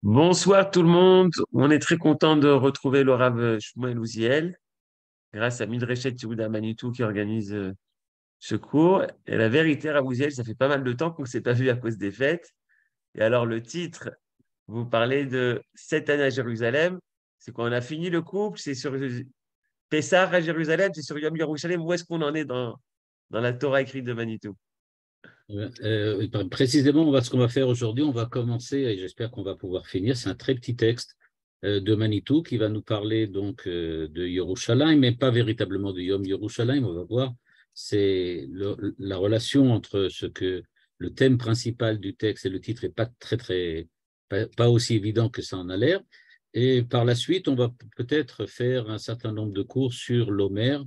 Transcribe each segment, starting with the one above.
Bonsoir tout le monde. On est très content de retrouver le Rav Shmuel Ouziel grâce à Midreshet Yehuda Manitou qui organise ce cours. Et la vérité, Rav Ouziel, ça fait pas mal de temps qu'on ne s'est pas vu à cause des fêtes. Et alors le titre, vous parlez de 7 années à Jérusalem. C'est quand on a fini le couple, c'est sur Pessah à Jérusalem, c'est sur Yom Yerushalem. Où est-ce qu'on en est dans la Torah écrite de Manitou? Précisément, ce qu'on va faire aujourd'hui, on va commencer, et j'espère qu'on va pouvoir finir, c'est un très petit texte de Manitou qui va nous parler donc de Yerushalayim, mais pas véritablement de Yom Yerushalayim, on va voir. C'est la relation entre ce que le thème principal du texte et le titre n'est pas pas aussi évident que ça en a l'air. Et par la suite, on va peut-être faire un certain nombre de cours sur l'Omer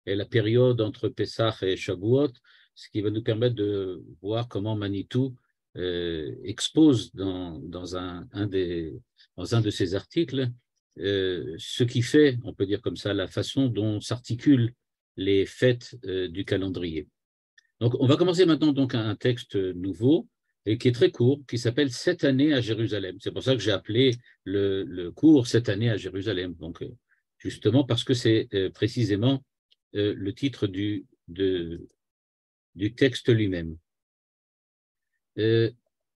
et la période entre Pessah et Shavuot, ce qui va nous permettre de voir comment Manitou expose dans un de ses articles ce qui fait, on peut dire comme ça, la façon dont s'articulent les fêtes du calendrier. Donc, on va commencer maintenant donc un texte nouveau et qui est très court, qui s'appelle « 7 années à Jérusalem ». C'est pour ça que j'ai appelé le cours « 7 années à Jérusalem ». Donc, justement parce que c'est précisément le titre du texte lui-même.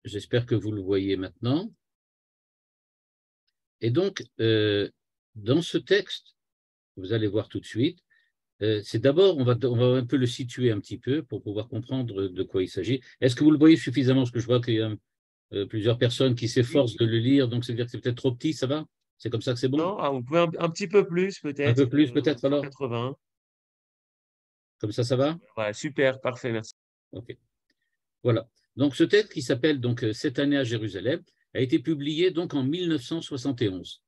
J'espère que vous le voyez maintenant. Et donc, dans ce texte, vous allez voir tout de suite, c'est d'abord, on va un peu le situer un petit peu pour pouvoir comprendre de quoi il s'agit. Est-ce que vous le voyez suffisamment? Parce que je vois qu'il y a plusieurs personnes qui Oui. s'efforcent de le lire, donc c'est-à-dire que c'est peut-être trop petit, ça va? C'est comme ça que c'est bon? Non, on peut un petit peu plus Un peu peut-être, plus peut-être alors? 180. Comme ça va? Voilà, super, parfait, merci. Ok. Voilà. Donc ce texte qui s'appelle donc Cette année à Jérusalem a été publié donc en 1971.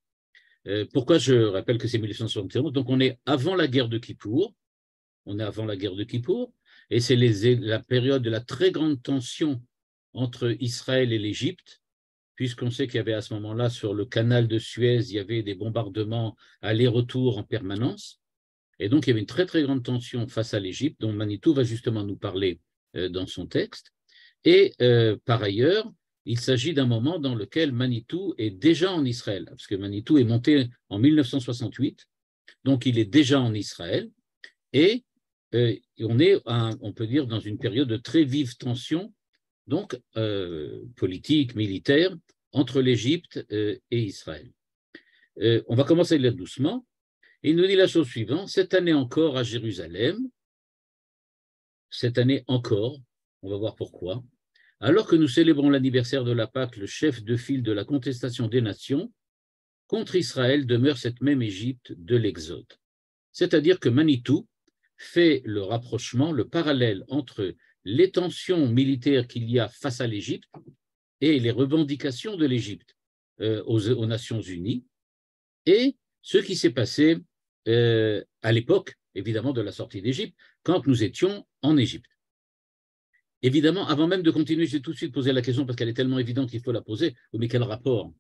Pourquoi je rappelle que c'est 1971? Donc on est avant la guerre de Kippour. On est avant la guerre de Kippour et c'est la période de la très grande tension entre Israël et l'Égypte, puisqu'on sait qu'il y avait à ce moment-là sur le canal de Suez, il y avait des bombardements aller-retour en permanence. Et donc il y avait une très très grande tension face à l'Égypte, dont Manitou va justement nous parler dans son texte. Et par ailleurs, il s'agit d'un moment dans lequel Manitou est déjà en Israël, parce que Manitou est monté en 1968, donc il est déjà en Israël, et on est, on peut dire, dans une période de très vive tension, donc politique, militaire, entre l'Égypte et Israël. On va commencer là doucement. Il nous dit la chose suivante: cette année encore à Jérusalem, cette année encore, on va voir pourquoi. Alors que nous célébrons l'anniversaire de la Pâque, le chef de file de la contestation des nations, contre Israël demeure cette même Égypte de l'Exode. C'est-à-dire que Manitou fait le rapprochement, le parallèle entre les tensions militaires qu'il y a face à l'Égypte et les revendications de l'Égypte aux Nations Unies, et ce qui s'est passé à l'époque, évidemment, de la sortie d'Égypte, quand nous étions en Égypte. Évidemment, avant même de continuer, j'ai tout de suite posé la question parce qu'elle est tellement évidente qu'il faut la poser. Mais quel rapport?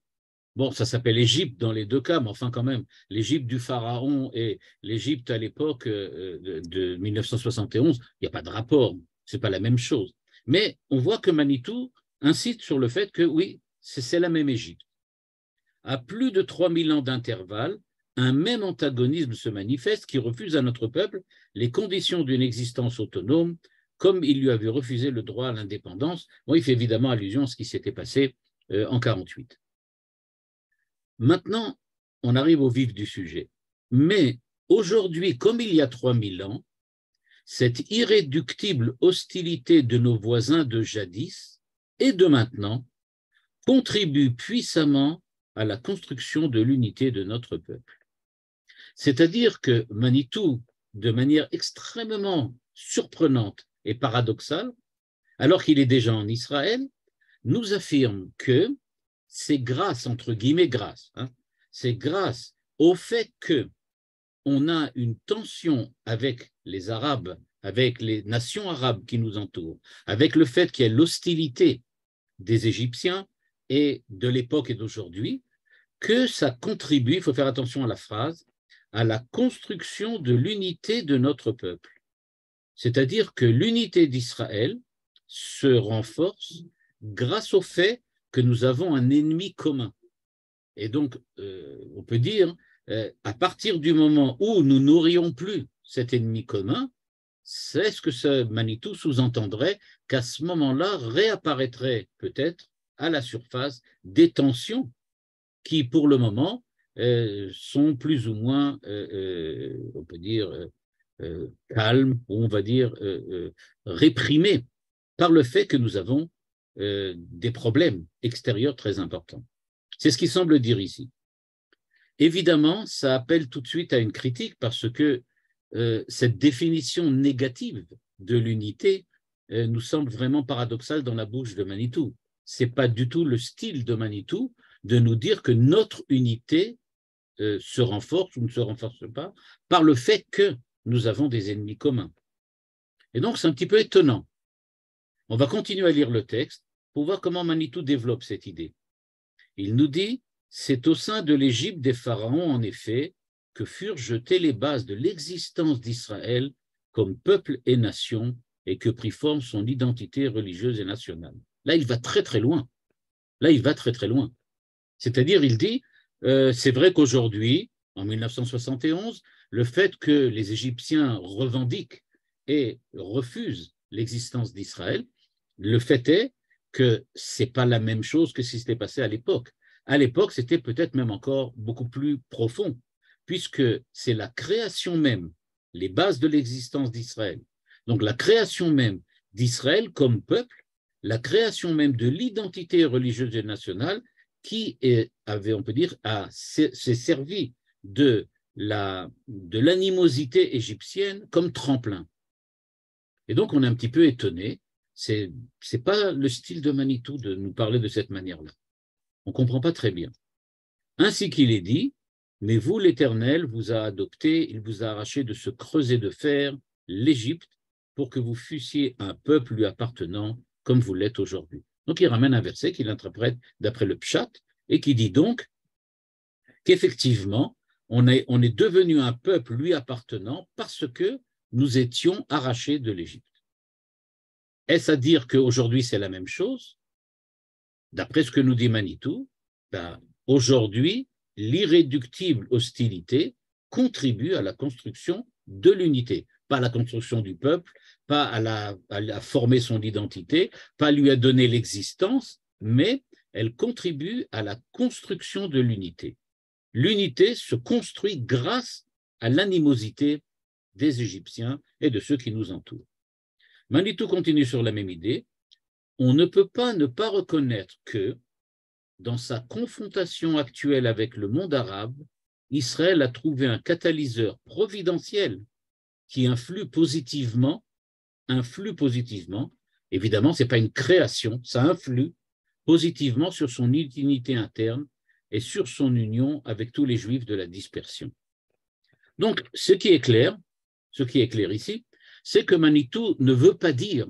Bon, ça s'appelle Égypte dans les deux cas, mais enfin quand même, l'Égypte du pharaon et l'Égypte à l'époque de 1971, il n'y a pas de rapport, c'est pas la même chose. Mais on voit que Manitou incite sur le fait que oui, c'est la même Égypte. À plus de 3000 ans d'intervalle, un même antagonisme se manifeste qui refuse à notre peuple les conditions d'une existence autonome, comme il lui avait refusé le droit à l'indépendance. Bon, il fait évidemment allusion à ce qui s'était passé en 1948. Maintenant, on arrive au vif du sujet. Mais aujourd'hui, comme il y a 3000 ans, cette irréductible hostilité de nos voisins de jadis et de maintenant contribue puissamment à la construction de l'unité de notre peuple. C'est-à-dire que Manitou, de manière extrêmement surprenante et paradoxale, alors qu'il est déjà en Israël, nous affirme que c'est grâce, entre guillemets, grâce, c'est grâce au fait qu'on a une tension avec les Arabes, avec les nations arabes qui nous entourent, avec le fait qu'il y a l'hostilité des Égyptiens et de l'époque et d'aujourd'hui, que ça contribue, il faut faire attention à la phrase, à la construction de l'unité de notre peuple. C'est-à-dire que l'unité d'Israël se renforce grâce au fait que nous avons un ennemi commun. Et donc, on peut dire, à partir du moment où nous n'aurions plus cet ennemi commun, c'est ce que ce Manitou sous-entendrait qu'à ce moment-là réapparaîtraient peut-être à la surface des tensions qui, pour le moment, sont plus ou moins, on peut dire, calmes, ou on va dire réprimées par le fait que nous avons des problèmes extérieurs très importants. C'est ce qu'il semble dire ici. Évidemment, ça appelle tout de suite à une critique parce que cette définition négative de l'unité nous semble vraiment paradoxale dans la bouche de Manitou. Ce n'est pas du tout le style de Manitou de nous dire que notre unité se renforce ou ne se renforce pas par le fait que nous avons des ennemis communs. Et donc, c'est un petit peu étonnant. On va continuer à lire le texte pour voir comment Manitou développe cette idée. Il nous dit « C'est au sein de l'Égypte des pharaons, en effet, que furent jetées les bases de l'existence d'Israël comme peuple et nation et que prit forme son identité religieuse et nationale. » Là, il va très très loin. Là, il va très très loin. C'est-à-dire, il dit, c'est vrai qu'aujourd'hui, en 1971, le fait que les Égyptiens revendiquent et refusent l'existence d'Israël, le fait est que ce n'est pas la même chose que ce qui s'était passé à l'époque. À l'époque, c'était peut-être même encore beaucoup plus profond, puisque c'est la création même, les bases de l'existence d'Israël. Donc la création même d'Israël comme peuple, la création même de l'identité religieuse et nationale qui avait, on peut dire, s'est servi de l'animosité égyptienne comme tremplin. Et donc, on est un petit peu étonné. C'est pas le style de Manitou de nous parler de cette manière-là. On ne comprend pas très bien. Ainsi qu'il est dit, mais vous, l'Éternel, vous a adopté, il vous a arraché de ce creuset de fer, l'Égypte, pour que vous fussiez un peuple lui appartenant, comme vous l'êtes aujourd'hui. Donc, il ramène un verset qu'il interprète d'après le Pshat, et qui dit donc qu'effectivement, on est devenu un peuple lui appartenant parce que nous étions arrachés de l'Égypte. Est-ce à dire qu'aujourd'hui c'est la même chose? D'après ce que nous dit Manitou, ben, aujourd'hui, l'irréductible hostilité contribue à la construction de l'unité, pas à la construction du peuple, pas à former son identité, pas à lui donner l'existence, mais elle contribue à la construction de l'unité. L'unité se construit grâce à l'animosité des Égyptiens et de ceux qui nous entourent. Manitou continue sur la même idée. On ne peut pas ne pas reconnaître que, dans sa confrontation actuelle avec le monde arabe, Israël a trouvé un catalyseur providentiel qui influe positivement. Évidemment, ce n'est pas une création, ça influe positivement sur son unité interne et sur son union avec tous les Juifs de la dispersion. Donc, ce qui est clair ici, c'est que Manitou ne veut pas dire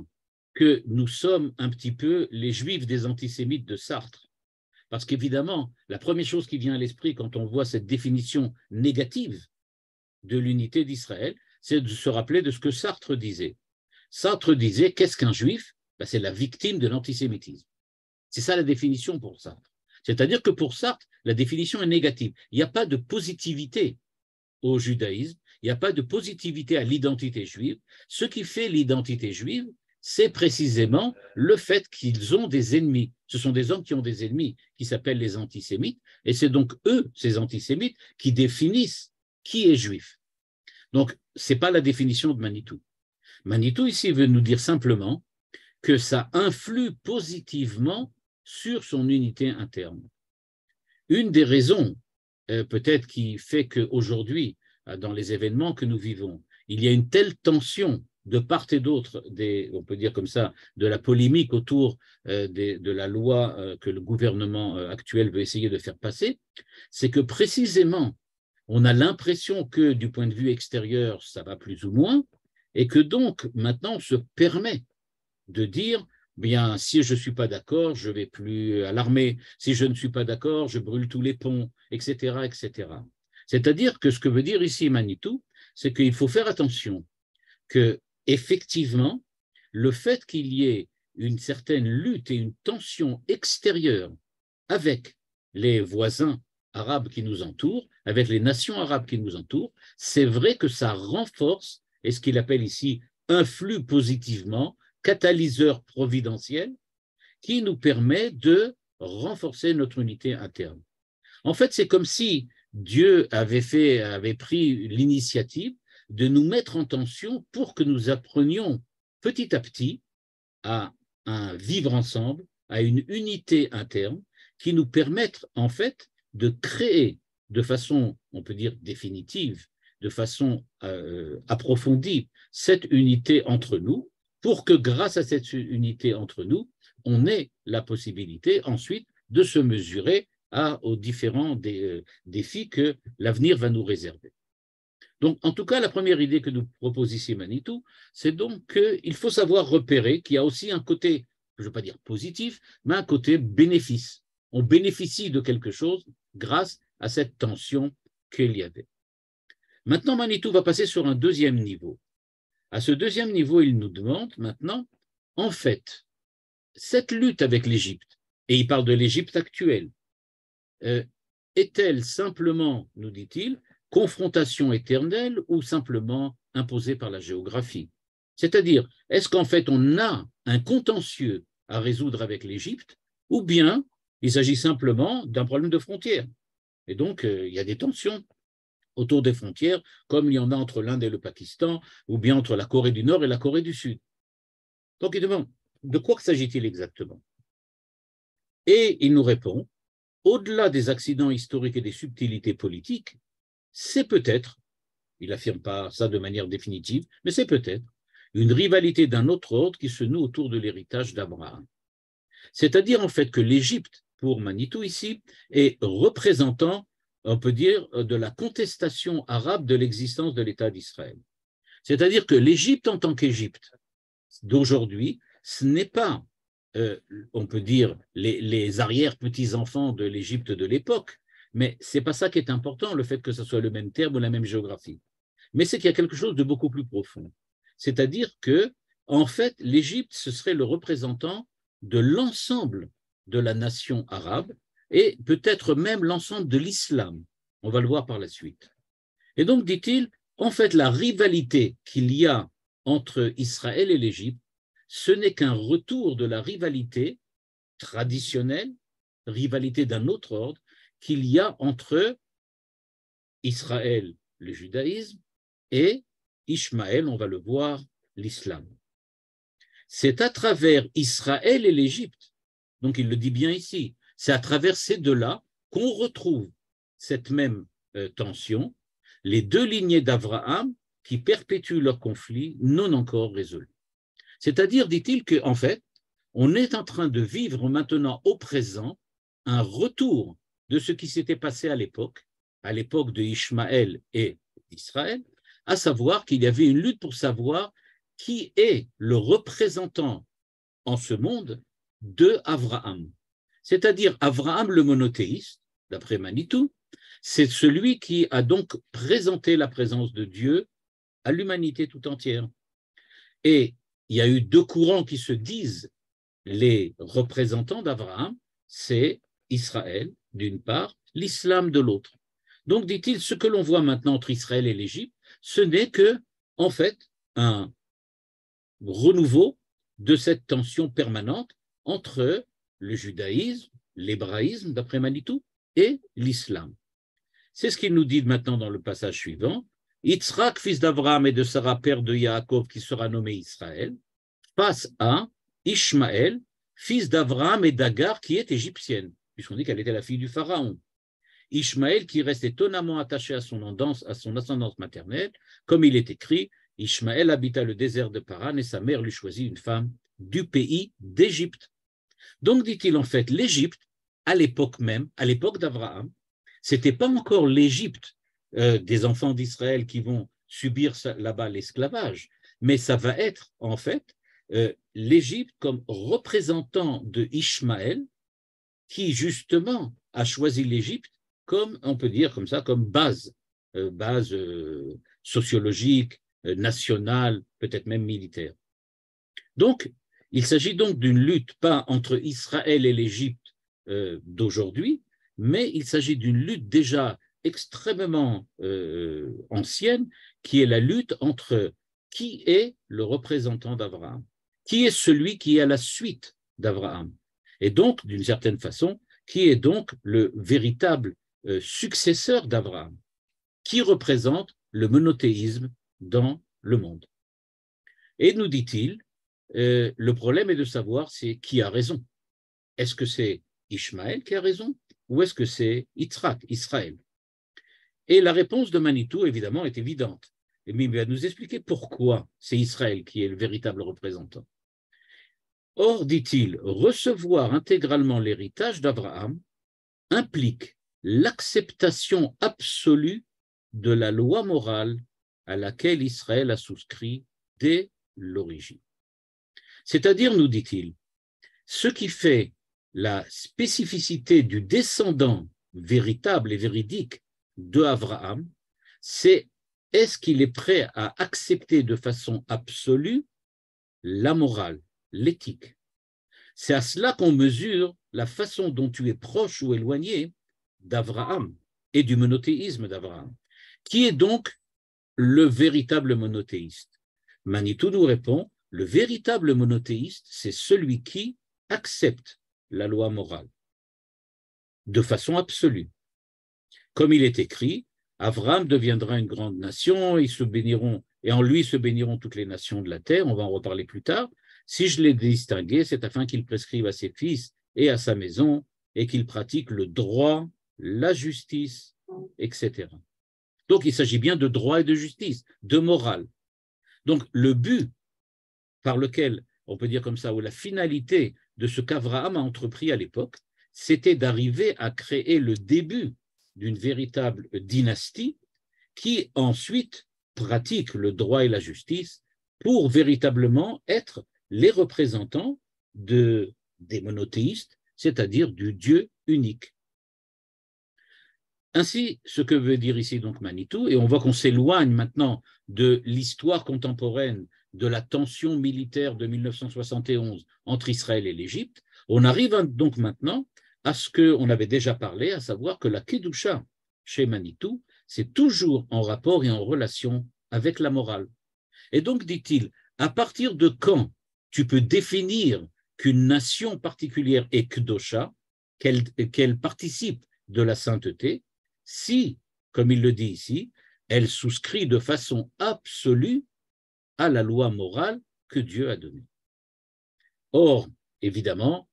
que nous sommes un petit peu les Juifs des antisémites de Sartre. Parce qu'évidemment, la première chose qui vient à l'esprit quand on voit cette définition négative de l'unité d'Israël, c'est de se rappeler de ce que Sartre disait. Sartre disait, qu'est-ce qu'un Juif? Ben, c'est la victime de l'antisémitisme. C'est ça la définition pour Sartre. C'est-à-dire que pour Sartre, la définition est négative. Il n'y a pas de positivité au judaïsme, il n'y a pas de positivité à l'identité juive. Ce qui fait l'identité juive, c'est précisément le fait qu'ils ont des ennemis. Ce sont des hommes qui ont des ennemis, qui s'appellent les antisémites, et c'est donc eux, ces antisémites, qui définissent qui est juif. Donc, ce n'est pas la définition de Manitou. Manitou, ici, veut nous dire simplement que ça influe positivement sur son unité interne. Une des raisons, peut-être, qui fait qu'aujourd'hui, dans les événements que nous vivons, il y a une telle tension de part et d'autre, on peut dire comme ça, de la polémique autour de la loi que le gouvernement actuel veut essayer de faire passer, c'est que précisément, on a l'impression que du point de vue extérieur, ça va plus ou moins, et que donc maintenant on se permet de dire, bien, si je ne suis pas d'accord, je ne vais plus à l'armée, si je ne suis pas d'accord, je brûle tous les ponts, etc., etc. C'est-à-dire que ce que veut dire ici Manitou, c'est qu'il faut faire attention que, effectivement, le fait qu'il y ait une certaine lutte et une tension extérieure avec les voisins arabes qui nous entourent, avec les nations arabes qui nous entourent, c'est vrai que ça renforce, et ce qu'il appelle ici influe positivement, catalyseur providentiel, qui nous permet de renforcer notre unité interne. En fait, c'est comme si Dieu avait pris l'initiative de nous mettre en tension pour que nous apprenions petit à petit à un vivre ensemble, à une unité interne qui nous permette en fait de créer de façon, on peut dire, définitive, de façon approfondie, cette unité entre nous, pour que grâce à cette unité entre nous, on ait la possibilité ensuite de se mesurer aux différents défis que l'avenir va nous réserver. Donc, en tout cas, la première idée que nous propose ici Manitou, c'est donc qu'il faut savoir repérer qu'il y a aussi un côté, je ne veux pas dire positif, mais un côté bénéfice. On bénéficie de quelque chose grâce à cette tension qu'il y avait. Maintenant, Manitou va passer sur un deuxième niveau. À ce deuxième niveau, il nous demande maintenant, en fait, cette lutte avec l'Égypte, et il parle de l'Égypte actuelle, est-elle simplement, nous dit-il, confrontation éternelle ou simplement imposée par la géographie? C'est-à-dire, est-ce qu'en fait on a un contentieux à résoudre avec l'Égypte ou bien il s'agit simplement d'un problème de frontières? Et donc, il y a des tensions autour des frontières, comme il y en a entre l'Inde et le Pakistan, ou bien entre la Corée du Nord et la Corée du Sud. Donc, il demande, de quoi s'agit-il exactement? Et il nous répond, au-delà des accidents historiques et des subtilités politiques, c'est peut-être, il n'affirme pas ça de manière définitive, mais c'est peut-être une rivalité d'un autre ordre qui se noue autour de l'héritage d'Abraham. C'est-à-dire en fait que l'Égypte, pour Manitou ici, est représentant, on peut dire, de la contestation arabe de l'existence de l'État d'Israël. C'est-à-dire que l'Égypte en tant qu'Égypte d'aujourd'hui, ce n'est pas, on peut dire, les arrière-petits-enfants de l'Égypte de l'époque, mais ce n'est pas ça qui est important, le fait que ce soit le même terme ou la même géographie. Mais c'est qu'il y a quelque chose de beaucoup plus profond. C'est-à-dire que, en fait, l'Égypte, ce serait le représentant de l'ensemble de la nation arabe et peut-être même l'ensemble de l'islam. On va le voir par la suite. Et donc, dit-il, en fait, la rivalité qu'il y a entre Israël et l'Égypte, ce n'est qu'un retour de la rivalité traditionnelle, rivalité d'un autre ordre, qu'il y a entre Israël, le judaïsme, et Ishmaël, on va le voir, l'islam. C'est à travers Israël et l'Égypte, donc il le dit bien ici, c'est à travers ces deux-là qu'on retrouve cette même tension, les deux lignées d'Abraham qui perpétuent leur conflit non encore résolu. C'est-à-dire, dit-il, qu'en fait, on est en train de vivre maintenant au présent un retour de ce qui s'était passé à l'époque de Ishmaël et d'Israël, à savoir qu'il y avait une lutte pour savoir qui est le représentant en ce monde de Abraham. C'est-à-dire Abraham le monothéiste, d'après Manitou, c'est celui qui a donc présenté la présence de Dieu à l'humanité tout entière. Et il y a eu deux courants qui se disent les représentants d'Abraham, c'est Israël d'une part, l'islam de l'autre. Donc, dit-il, ce que l'on voit maintenant entre Israël et l'Égypte, ce n'est que, en fait, un renouveau de cette tension permanente entre le judaïsme, l'hébraïsme, d'après Manitou, et l'islam. C'est ce qu'il nous dit maintenant dans le passage suivant. Yitzhak, fils d'Abraham et de Sarah, père de Yaakov, qui sera nommé Israël, face à Ishmaël, fils d'Abraham et d'Agar, qui est égyptienne, puisqu'on dit qu'elle était la fille du pharaon. Ishmaël qui reste étonnamment attaché à son ascendance maternelle, comme il est écrit, Ishmaël habita le désert de Paran et sa mère lui choisit une femme du pays d'Égypte. Donc, dit-il, en fait, l'Égypte, à l'époque même, à l'époque d'Abraham, ce n'était pas encore l'Égypte des enfants d'Israël qui vont subir là-bas l'esclavage, mais ça va être, en fait, l'Égypte comme représentant de Ishmaël, qui justement a choisi l'Égypte comme, on peut dire comme ça, comme base sociologique, nationale, peut-être même militaire. Donc, il s'agit donc d'une lutte pas entre Israël et l'Égypte d'aujourd'hui, mais il s'agit d'une lutte déjà extrêmement ancienne, qui est la lutte entre qui est le représentant d'Abraham, qui est celui qui est à la suite d'Abraham, et donc, d'une certaine façon, qui est donc le véritable successeur d'Abraham, qui représente le monothéisme dans le monde. Et nous dit-il, le problème est de savoir c'est qui a raison. Est-ce que c'est Ishmaël qui a raison ou est-ce que c'est Yitzhak, Israël? Et la réponse de Manitou, évidemment, est évidente. Et il va nous expliquer pourquoi c'est Israël qui est le véritable représentant. Or, dit-il, recevoir intégralement l'héritage d'Abraham implique l'acceptation absolue de la loi morale à laquelle Israël a souscrit dès l'origine. C'est-à-dire, nous dit-il, ce qui fait la spécificité du descendant véritable et véridique de Abraham, c'est est-ce qu'il est prêt à accepter de façon absolue la morale, l'éthique. C'est à cela qu'on mesure la façon dont tu es proche ou éloigné d'Abraham et du monothéisme d'Abraham. Qui est donc le véritable monothéiste? Manitou nous répond, le véritable monothéiste, c'est celui qui accepte la loi morale de façon absolue. Comme il est écrit, Abraham deviendra une grande nation, ils se béniront, et en lui se béniront toutes les nations de la terre, on va en reparler plus tard. Si je l'ai distingué, c'est afin qu'il prescrive à ses fils et à sa maison, et qu'il pratique le droit, la justice, etc. Donc il s'agit bien de droit et de justice, de morale. Donc le but par lequel, on peut dire comme ça, ou la finalité de ce qu'Abraham a entrepris à l'époque, c'était d'arriver à créer le début d'une véritable dynastie qui ensuite pratique le droit et la justice pour véritablement être les représentants des monothéistes, c'est-à-dire du Dieu unique. Ainsi, ce que veut dire ici donc Manitou, et on voit qu'on s'éloigne maintenant de l'histoire contemporaine de la tension militaire de 1971 entre Israël et l'Égypte, on arrive donc maintenant à ce qu'on avait déjà parlé, à savoir que la Kedusha chez Manitou, c'est toujours en rapport et en relation avec la morale. Et donc, dit-il, à partir de quand tu peux définir qu'une nation particulière est Kedusha, qu'elle participe de la sainteté, si, comme il le dit ici, elle souscrit de façon absolue à la loi morale que Dieu a donnée. Or, évidemment,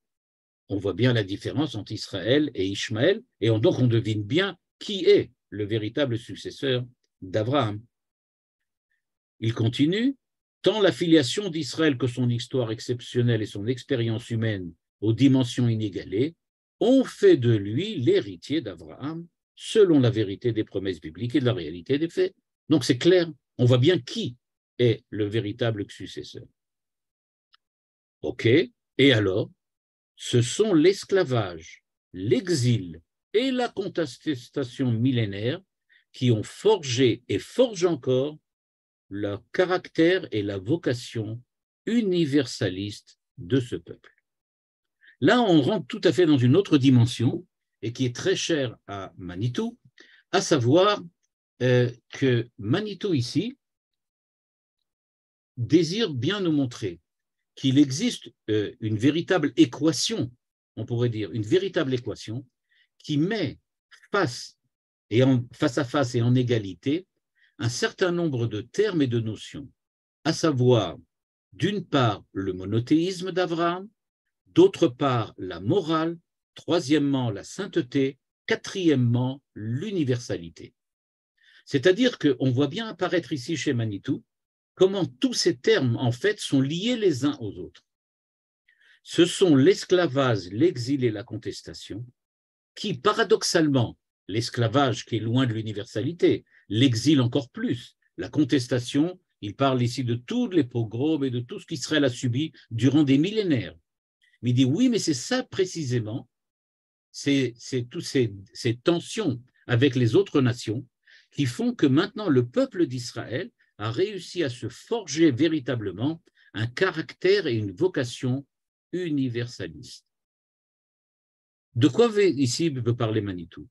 on voit bien la différence entre Israël et Ishmaël, et donc on devine bien qui est le véritable successeur d'Abraham. Il continue, tant la filiation d'Israël que son histoire exceptionnelle et son expérience humaine aux dimensions inégalées ont fait de lui l'héritier d'Abraham, selon la vérité des promesses bibliques et de la réalité des faits. Donc c'est clair, on voit bien qui est le véritable successeur. Ok, et alors, ce sont l'esclavage, l'exil et la contestation millénaire qui ont forgé et forgent encore leur caractère et la vocation universaliste de ce peuple. Là, on rentre tout à fait dans une autre dimension et qui est très chère à Manitou, à savoir que Manitou ici désire bien nous montrer qu'il existe une véritable équation, on pourrait dire, une véritable équation qui met face à face et en égalité un certain nombre de termes et de notions, à savoir, d'une part, le monothéisme d'Abraham, d'autre part, la morale, troisièmement, la sainteté, quatrièmement, l'universalité. C'est-à-dire qu'on voit bien apparaître ici chez Manitou comment tous ces termes, en fait, sont liés les uns aux autres. Ce sont l'esclavage, l'exil et la contestation qui, paradoxalement, l'esclavage qui est loin de l'universalité, l'exil encore plus, la contestation, il parle ici de tous les pogroms et de tout ce qu'Israël a subi durant des millénaires. Mais il dit oui, mais c'est ça précisément, c'est toutes ces tensions avec les autres nations qui font que maintenant le peuple d'Israël a réussi à se forger véritablement un caractère et une vocation universaliste. de quoi ici veut parler Manitou?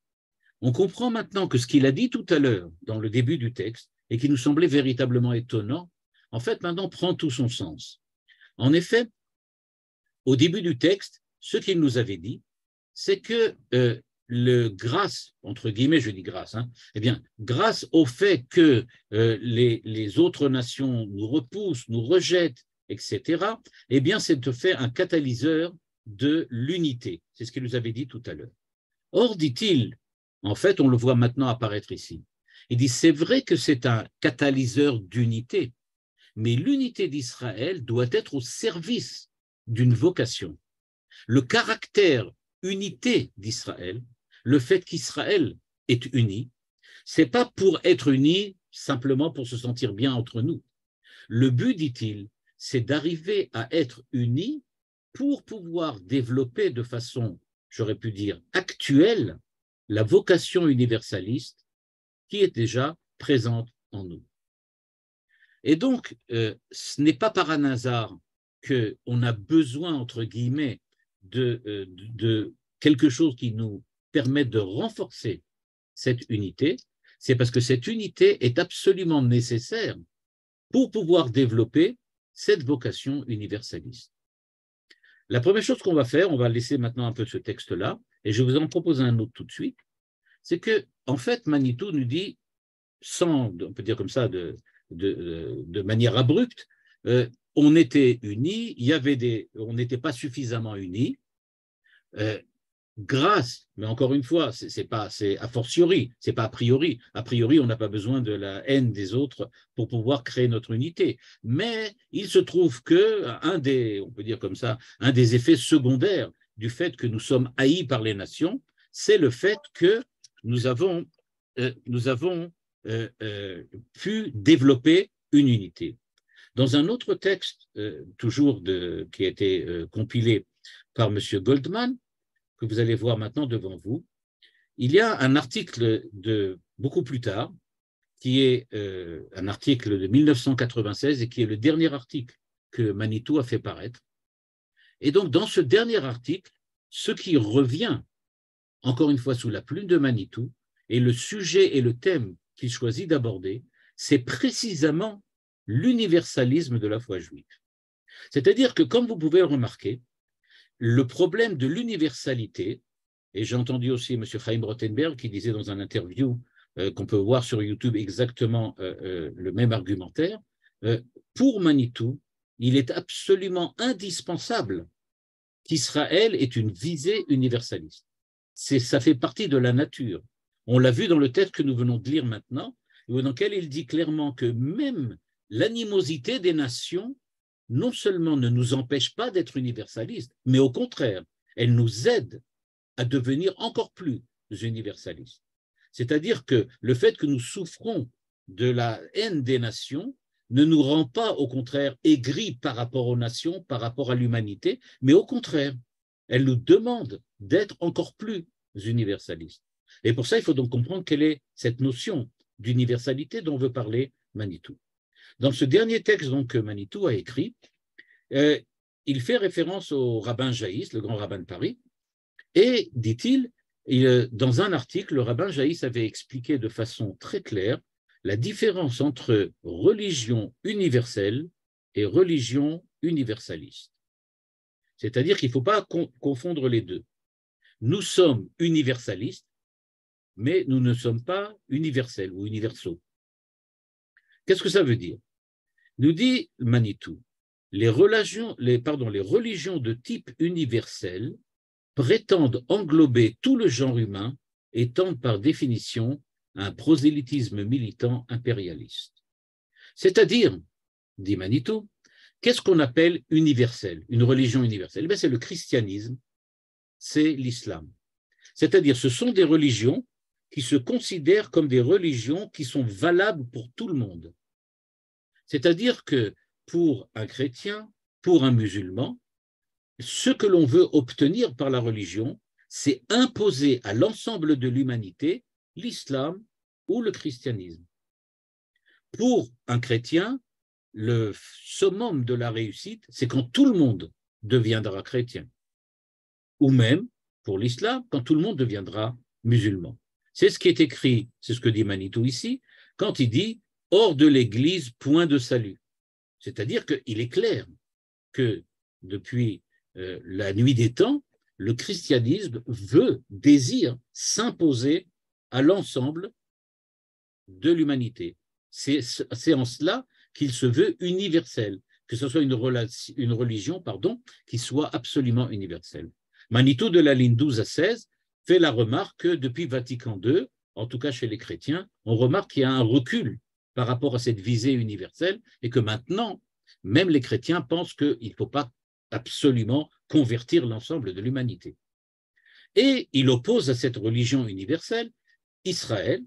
On comprend maintenant que ce qu'il a dit tout à l'heure dans le début du texte et qui nous semblait véritablement étonnant, en fait maintenant prend tout son sens. En effet, au début du texte, ce qu'il nous avait dit, c'est que le grâce, entre guillemets, je dis grâce, eh bien, grâce au fait que les autres nations nous repoussent, nous rejettent, etc., eh bien, c'est de faire un catalyseur de l'unité. C'est ce qu'il nous avait dit tout à l'heure. Or, dit-il, en fait, on le voit maintenant apparaître ici. Il dit, c'est vrai que c'est un catalyseur d'unité, mais l'unité d'Israël doit être au service d'une vocation. Le caractère unité d'Israël, le fait qu'Israël est uni, c'est pas pour être uni simplement pour se sentir bien entre nous. Le but, dit-il, c'est d'arriver à être unis pour pouvoir développer de façon, j'aurais pu dire, actuelle, la vocation universaliste qui est déjà présente en nous. Et donc, ce n'est pas par un hasard qu'on a besoin, entre guillemets, de quelque chose qui nous permette de renforcer cette unité, c'est parce que cette unité est absolument nécessaire pour pouvoir développer cette vocation universaliste. La première chose qu'on va faire, on va laisser maintenant un peu ce texte-là, et je vais vous en proposer un autre tout de suite, c'est que, en fait, Manitou nous dit, sans, on peut dire comme ça, de manière abrupte, on était unis, on n'était pas suffisamment unis, grâce, mais encore une fois, c'est a fortiori, c'est pas a priori. A priori, on n'a pas besoin de la haine des autres pour pouvoir créer notre unité. Mais il se trouve que on peut dire comme ça, un des effets secondaires du fait que nous sommes haïs par les nations, c'est le fait que nous avons pu développer une unité. Dans un autre texte, toujours qui a été compilé par M. Goldman, que vous allez voir maintenant devant vous, il y a un article de beaucoup plus tard, qui est un article de 1996 et qui est le dernier article que Manitou a fait paraître. Et donc, dans ce dernier article, ce qui revient, encore une fois sous la plume de Manitou, et le sujet et le thème qu'il choisit d'aborder, c'est précisément l'universalisme de la foi juive. C'est-à-dire que, comme vous pouvez le remarquer, le problème de l'universalité, et j'ai entendu aussi M. Chaim Rothenberg qui disait dans un interview qu'on peut voir sur YouTube exactement le même argumentaire, pour Manitou, il est absolument indispensable qu'Israël ait une visée universaliste. Ça fait partie de la nature. On l'a vu dans le texte que nous venons de lire maintenant, dans lequel il dit clairement que même l'animosité des nations non seulement ne nous empêche pas d'être universalistes, mais au contraire, elle nous aide à devenir encore plus universalistes. C'est-à-dire que le fait que nous souffrons de la haine des nations ne nous rend pas, au contraire, aigris par rapport aux nations, par rapport à l'humanité, mais au contraire, elle nous demande d'être encore plus universalistes. Et pour ça, il faut donc comprendre quelle est cette notion d'universalité dont veut parler Manitou. Dans ce dernier texte donc, que Manitou a écrit, il fait référence au rabbin Jaïs, le grand rabbin de Paris, et, dit-il, dans un article, le rabbin Jaïs avait expliqué de façon très claire la différence entre religion universelle et religion universaliste. C'est-à-dire qu'il ne faut pas confondre les deux. Nous sommes universalistes, mais nous ne sommes pas universels ou universaux. Qu'est-ce que ça veut dire? Nous dit Manitou, les religions de type universel prétendent englober tout le genre humain et tendent par définition à un prosélytisme militant impérialiste. C'est-à-dire, dit Manitou, qu'est-ce qu'on appelle universel, une religion universelle? C'est le christianisme, c'est l'islam. C'est-à-dire, ce sont des religions qui se considèrent comme des religions qui sont valables pour tout le monde. C'est-à-dire que pour un chrétien, pour un musulman, ce que l'on veut obtenir par la religion, c'est imposer à l'ensemble de l'humanité l'islam ou le christianisme. Pour un chrétien, le summum de la réussite, c'est quand tout le monde deviendra chrétien. Ou même, pour l'islam quand tout le monde deviendra musulman. C'est ce qui est écrit, c'est ce que dit Manitou ici, quand il dit « hors de l'Église, point de salut ». C'est-à-dire qu'il est clair que depuis la nuit des temps, le christianisme désire s'imposer à l'ensemble de l'humanité. C'est en cela qu'il se veut universel, que ce soit une religion qui soit absolument universelle. Manitou, de la ligne 12 à 16, fait la remarque que depuis Vatican II, en tout cas chez les chrétiens, on remarque qu'il y a un recul par rapport à cette visée universelle et que maintenant, même les chrétiens pensent qu'il ne faut pas absolument convertir l'ensemble de l'humanité. Et il oppose à cette religion universelle Israël,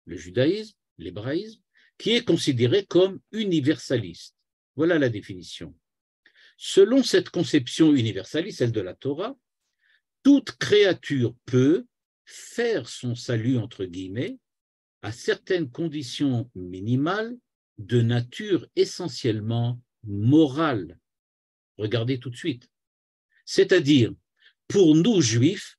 le judaïsme, l'hébraïsme, qui est considéré comme universaliste. Voilà la définition. Selon cette conception universaliste, celle de la Torah, toute créature peut faire son salut, entre guillemets, à certaines conditions minimales de nature essentiellement morale. Regardez tout de suite. C'est-à-dire, pour nous, juifs,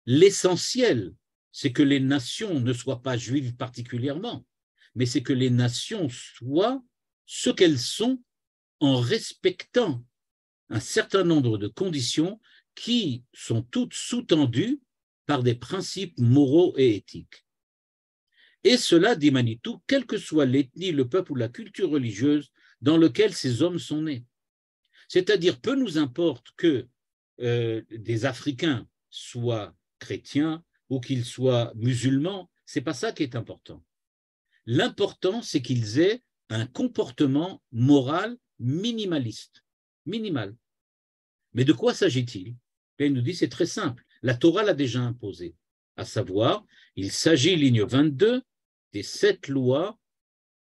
l'essentiel, c'est que les nations ne soient pas juives particulièrement, mais c'est que les nations soient ce qu'elles sont en respectant un certain nombre de conditions qui sont toutes sous-tendues par des principes moraux et éthiques. Et cela, dit Manitou, quelle que soit l'ethnie, le peuple ou la culture religieuse dans lequel ces hommes sont nés. C'est-à-dire, peu nous importe que des Africains soient chrétiens ou qu'ils soient musulmans, ce n'est pas ça qui est important. L'important, c'est qu'ils aient un comportement moral minimaliste, minimal. Mais de quoi s'agit-il? Il nous dit, c'est très simple, la Torah l'a déjà imposé, à savoir, il s'agit, ligne 22, des 7 lois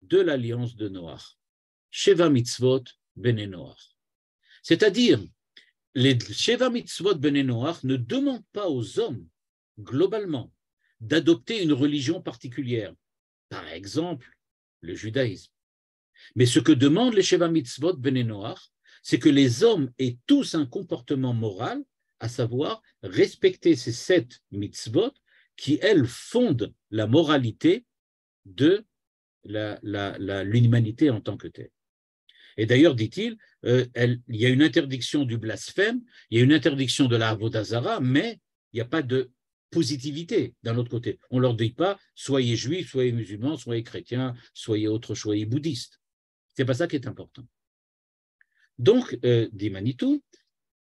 de l'alliance de Noach, Sheva Mitzvot Bene Noach. C'est-à-dire, les Sheva Mitzvot Bene Noach ne demandent pas aux hommes, globalement, d'adopter une religion particulière, par exemple le judaïsme. Mais ce que demandent les Sheva Mitzvot Bene Noach, c'est que les hommes aient tous un comportement moral, à savoir respecter ces 7 mitzvot qui, elles, fondent la moralité de l'humanité en tant que telle. Et d'ailleurs, dit-il, il y a une interdiction du blasphème, il y a une interdiction de la avodah zara, mais il n'y a pas de positivité d'un autre côté. On ne leur dit pas soyez juifs, soyez musulmans, soyez chrétiens, soyez autres, soyez bouddhistes. Ce n'est pas ça qui est important. Donc, dit Manitou,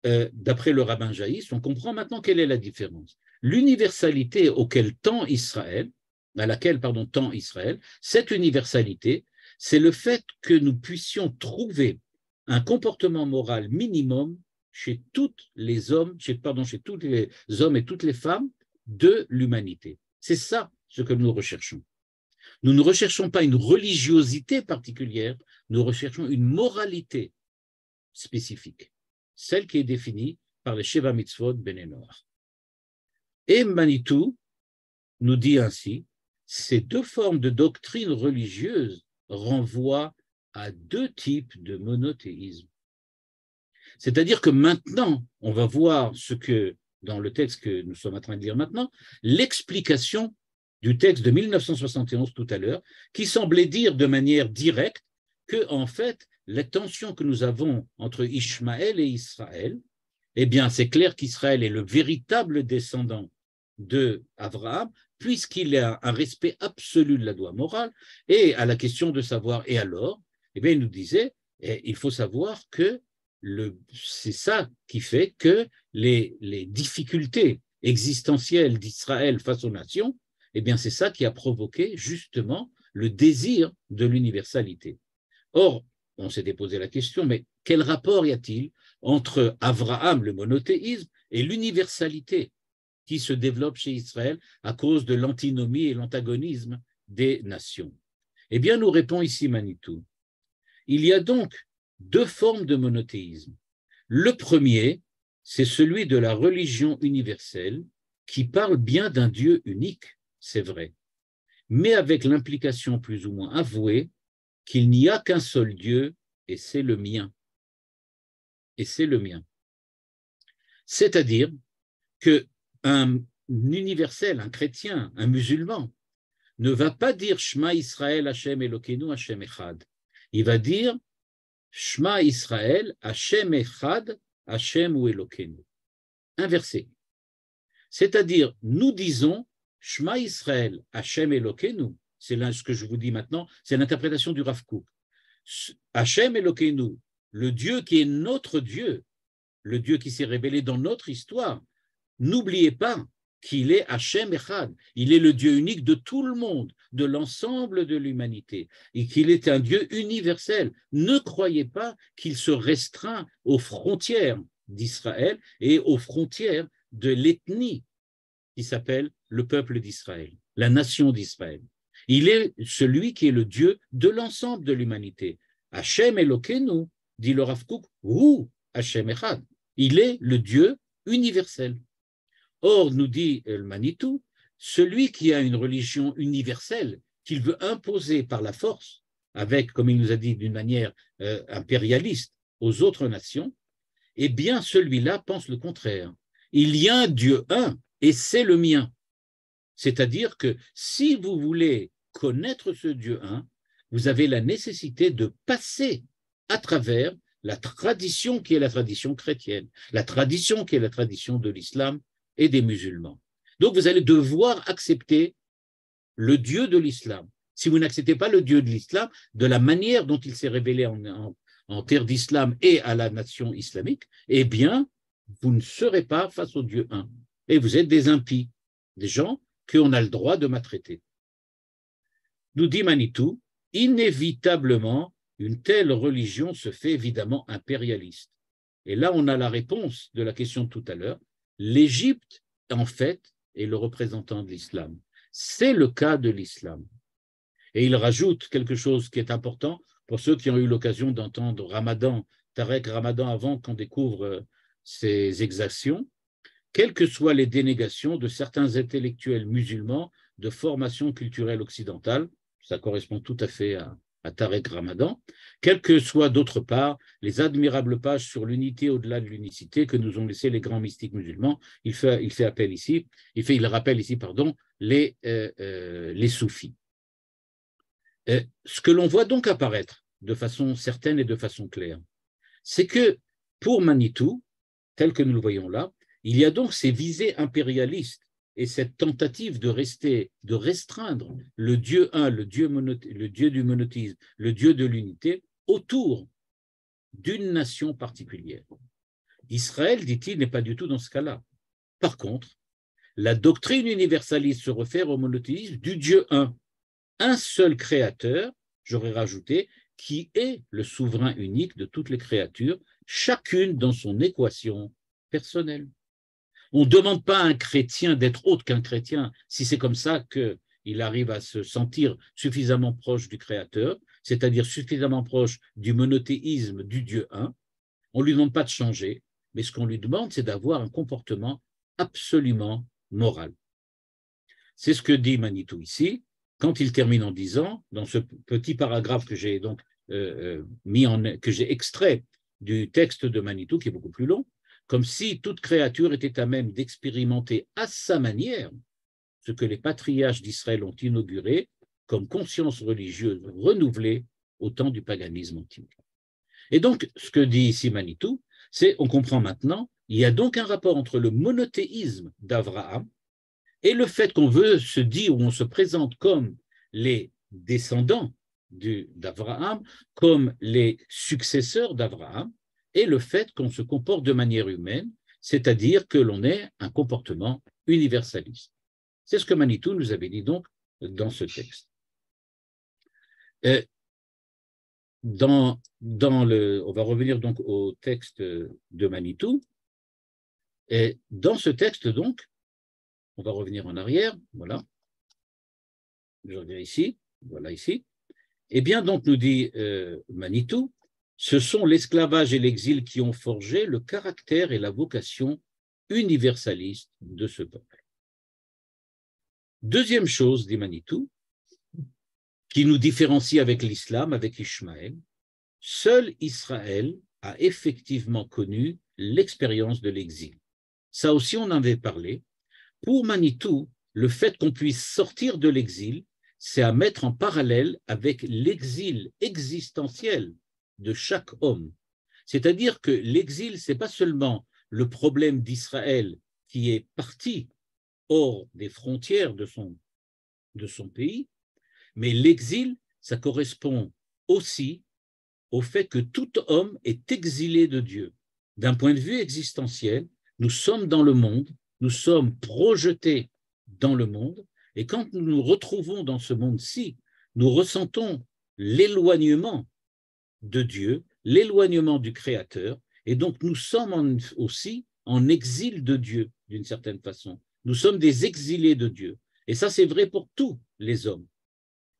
d'après le rabbin jaïs, on comprend maintenant quelle est la différence. L'universalité à laquelle tend Israël, cette universalité, c'est le fait que nous puissions trouver un comportement moral minimum chez tous les hommes, chez tous les hommes et toutes les femmes de l'humanité. C'est ça ce que nous recherchons. Nous ne recherchons pas une religiosité particulière, nous recherchons une moralité spécifique, celle qui est définie par les Sheva Mitzvot Bene Noach. Et Manitou nous dit ainsi, ces 2 formes de doctrine religieuse renvoient à 2 types de monothéisme. C'est-à-dire que maintenant, on va voir ce que, dans le texte que nous sommes en train de lire maintenant, l'explication du texte de 1971 tout à l'heure, qui semblait dire de manière directe que, en fait, les tensions que nous avons entre Ishmaël et Israël, eh bien, c'est clair qu'Israël est le véritable descendant d'Abraham, puisqu'il a un respect absolu de la loi morale, et à la question de savoir, et alors, eh bien, il nous disait, il faut savoir que c'est ça qui fait que les difficultés existentielles d'Israël face aux nations, eh bien, c'est ça qui a provoqué justement le désir de l'universalité. Or, on s'était posé la question, mais quel rapport y a-t-il entre Abraham, le monothéisme, et l'universalité qui se développe chez Israël à cause de l'antinomie et l'antagonisme des nations? Eh bien, nous répond ici Manitou. Il y a donc 2 formes de monothéisme. Le premier, c'est celui de la religion universelle qui parle bien d'un Dieu unique, c'est vrai, mais avec l'implication plus ou moins avouée qu'il n'y a qu'un seul Dieu et c'est le mien. Et c'est le mien. C'est-à-dire qu'un universel, un chrétien, un musulman, ne va pas dire Shema Israël, Hashem Elokeinu, Hashem Echad. Il va dire Shema Israël, Hashem Echad, Hashem ou Elokeinu. Inversé. C'est-à-dire, nous disons Shema Israël, Hashem Elokeinu. C'est là ce que je vous dis maintenant, c'est l'interprétation du Rav Kook. Hashem Elokeinu, le Dieu qui est notre Dieu, le Dieu qui s'est révélé dans notre histoire, n'oubliez pas qu'il est Hashem Echad, il est le Dieu unique de tout le monde, de l'ensemble de l'humanité, et qu'il est un Dieu universel. Ne croyez pas qu'il se restreint aux frontières d'Israël et aux frontières de l'ethnie qui s'appelle le peuple d'Israël, la nation d'Israël. Il est celui qui est le Dieu de l'ensemble de l'humanité. Hashem Elokeinu, dit le Rav Kook, ou Hashem Echad, il est le Dieu universel. Or, nous dit le Manitou, celui qui a une religion universelle, qu'il veut imposer par la force, avec, comme il nous a dit, d'une manière impérialiste aux autres nations, eh bien, celui-là pense le contraire. Il y a un Dieu un, et c'est le mien. C'est-à-dire que si vous voulez connaître ce Dieu un, vous avez la nécessité de passer à travers la tradition qui est la tradition chrétienne, la tradition qui est la tradition de l'islam et des musulmans. Donc vous allez devoir accepter le Dieu de l'islam. Si vous n'acceptez pas le Dieu de l'islam, de la manière dont il s'est révélé en terre d'islam et à la nation islamique, eh bien, vous ne serez pas face au Dieu un. Et vous êtes des impies, des gens qu'on a le droit de maltraiter. Nous dit Manitou, inévitablement, une telle religion se fait évidemment impérialiste. Et là, on a la réponse de la question de tout à l'heure. L'Égypte, en fait, est le représentant de l'islam. C'est le cas de l'islam. Et il rajoute quelque chose qui est important pour ceux qui ont eu l'occasion d'entendre Tarek Ramadan avant qu'on découvre ses exactions, quelles que soient les dénégations de certains intellectuels musulmans de formation culturelle occidentale, ça correspond tout à fait à Tarek Ramadan, quelles que soient d'autre part les admirables pages sur l'unité au-delà de l'unicité que nous ont laissé les grands mystiques musulmans. Il rappelle ici, les soufis. Ce que l'on voit donc apparaître de façon certaine et de façon claire, c'est que pour Manitou, tel que nous le voyons là, il y a donc ces visées impérialistes et cette tentative de restreindre le Dieu un, le Dieu du monothéisme, le Dieu de l'unité, autour d'une nation particulière. Israël, dit-il, n'est pas du tout dans ce cas-là. Par contre, la doctrine universaliste se réfère au monothéisme du Dieu un seul créateur, j'aurais rajouté, qui est le souverain unique de toutes les créatures, chacune dans son équation personnelle. On ne demande pas à un chrétien d'être autre qu'un chrétien si c'est comme ça qu'il arrive à se sentir suffisamment proche du Créateur, c'est-à-dire suffisamment proche du monothéisme du Dieu un. On ne lui demande pas de changer, mais ce qu'on lui demande, c'est d'avoir un comportement absolument moral. C'est ce que dit Manitou ici, quand il termine en disant, dans ce petit paragraphe que j'ai donc que j'ai extrait du texte de Manitou, qui est beaucoup plus long, comme si toute créature était à même d'expérimenter à sa manière ce que les patriarches d'Israël ont inauguré comme conscience religieuse renouvelée au temps du paganisme antique. Et donc, ce que dit ici Manitou, c'est, on comprend maintenant, il y a donc un rapport entre le monothéisme d'Abraham et le fait qu'on veut se dire ou on se présente comme les descendants d'Abraham, comme les successeurs d'Abraham, et le fait qu'on se comporte de manière humaine, c'est-à-dire que l'on ait un comportement universaliste. C'est ce que Manitou nous avait dit donc dans ce texte. On va revenir donc au texte de Manitou. Et dans ce texte donc, on va revenir en arrière, voilà. Je reviens ici, voilà ici. Eh bien donc nous dit Manitou, ce sont l'esclavage et l'exil qui ont forgé le caractère et la vocation universaliste de ce peuple. Deuxième chose, dit Manitou, qui nous différencie avec l'islam, avec Ishmaël, seul Israël a effectivement connu l'expérience de l'exil. Ça aussi, on en avait parlé. Pour Manitou, le fait qu'on puisse sortir de l'exil, c'est à mettre en parallèle avec l'exil existentiel de chaque homme. C'est-à-dire que l'exil, ce n'est pas seulement le problème d'Israël qui est parti hors des frontières de son pays, mais l'exil, ça correspond aussi au fait que tout homme est exilé de Dieu. D'un point de vue existentiel, nous sommes dans le monde, nous sommes projetés dans le monde, et quand nous nous retrouvons dans ce monde-ci, nous ressentons l'éloignement de Dieu, l'éloignement du Créateur, et donc nous sommes aussi en exil de Dieu, d'une certaine façon. Nous sommes des exilés de Dieu. Et ça, c'est vrai pour tous les hommes.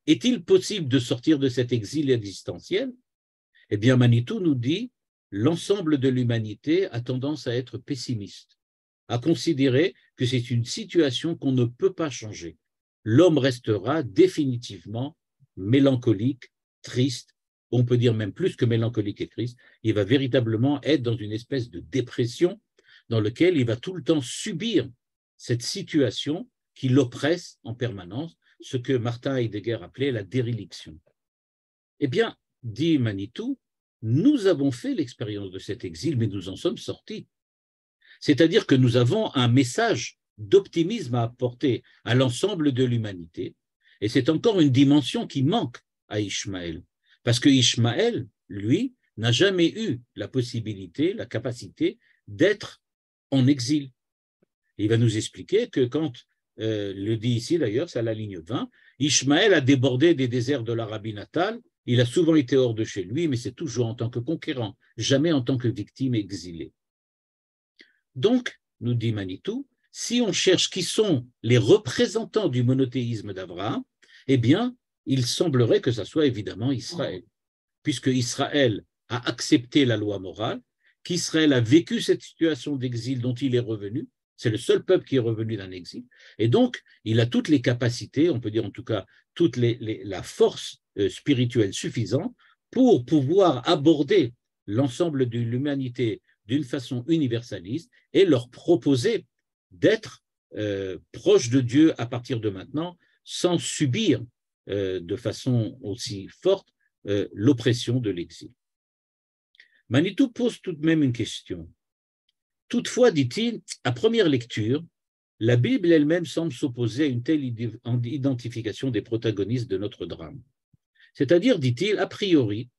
Est-il possible de sortir de cet exil existentiel? Eh bien, Manitou nous dit, l'ensemble de l'humanité a tendance à être pessimiste, à considérer que c'est une situation qu'on ne peut pas changer. L'homme restera définitivement mélancolique, triste, on peut dire même plus que mélancolique et triste, il va véritablement être dans une espèce de dépression dans laquelle il va tout le temps subir cette situation qui l'oppresse en permanence, ce que Martin Heidegger appelait la déréliction. Eh bien, dit Manitou, nous avons fait l'expérience de cet exil, mais nous en sommes sortis. C'est-à-dire que nous avons un message d'optimisme à apporter à l'ensemble de l'humanité, et c'est encore une dimension qui manque à Ishmaël, parce que Ishmaël, lui, n'a jamais eu la possibilité, la capacité d'être en exil. Il va nous expliquer que quand, le dit ici d'ailleurs, c'est à la ligne 20, Ishmaël a débordé des déserts de l'Arabie natale, il a souvent été hors de chez lui, mais c'est toujours en tant que conquérant, jamais en tant que victime exilée. Donc, nous dit Manitou, si on cherche qui sont les représentants du monothéisme d'Abraham, eh bien, il semblerait que ce soit évidemment Israël, puisque Israël a accepté la loi morale, qu'Israël a vécu cette situation d'exil dont il est revenu, c'est le seul peuple qui est revenu d'un exil, et donc il a toutes les capacités, on peut dire en tout cas toute la force spirituelle suffisante pour pouvoir aborder l'ensemble de l'humanité d'une façon universaliste et leur proposer d'être proches de Dieu à partir de maintenant, sans subir de façon aussi forte l'oppression de l'exil. Manitou pose tout de même une question. Toutefois, dit-il, à première lecture, la Bible elle-même semble s'opposer à une telle identification des protagonistes de notre drame. C'est-à-dire, dit-il, a priori,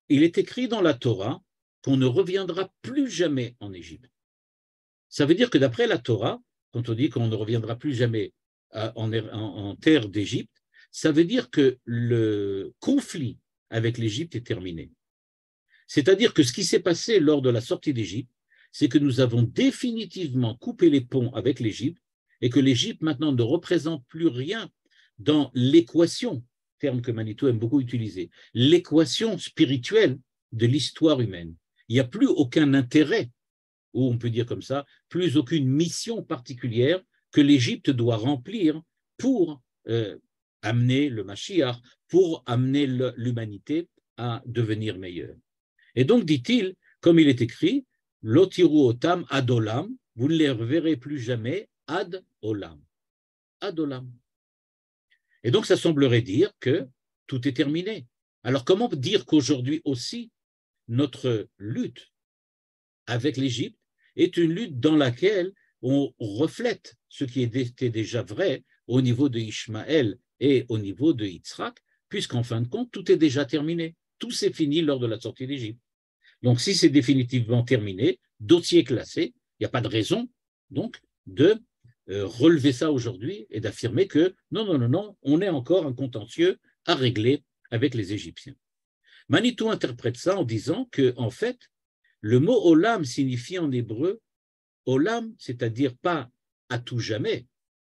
il est écrit dans la Torah qu'on ne reviendra plus jamais en Égypte. Ça veut dire que d'après la Torah, quand on dit qu'on ne reviendra plus jamais en terre d'Égypte, ça veut dire que le conflit avec l'Égypte est terminé. C'est-à-dire que ce qui s'est passé lors de la sortie d'Égypte, c'est que nous avons définitivement coupé les ponts avec l'Égypte et que l'Égypte maintenant ne représente plus rien dans l'équation, terme que Manitou aime beaucoup utiliser, l'équation spirituelle de l'histoire humaine. Il n'y a plus aucun intérêt, ou on peut dire comme ça, plus aucune mission particulière que l'Égypte doit remplir pour amener le Mashiach, pour amener l'humanité à devenir meilleure. Et donc, dit-il, comme il est écrit, Lotiru otam ad olam, vous ne les reverrez plus jamais ad olam. Ad olam. Et donc, ça semblerait dire que tout est terminé. Alors, comment dire qu'aujourd'hui aussi, notre lutte avec l'Égypte est une lutte dans laquelle on reflète ce qui était déjà vrai au niveau de Ishmaël et au niveau de Yitzhak, puisqu'en fin de compte, tout est déjà terminé. Tout s'est fini lors de la sortie d'Égypte. Donc, si c'est définitivement terminé, dossier classé, il n'y a pas de raison, donc, de relever ça aujourd'hui et d'affirmer que non, on est encore un contentieux à régler avec les Égyptiens. Manitou interprète ça en disant que, en fait, le mot olam signifie en hébreu olam, c'est-à-dire pas à tout jamais,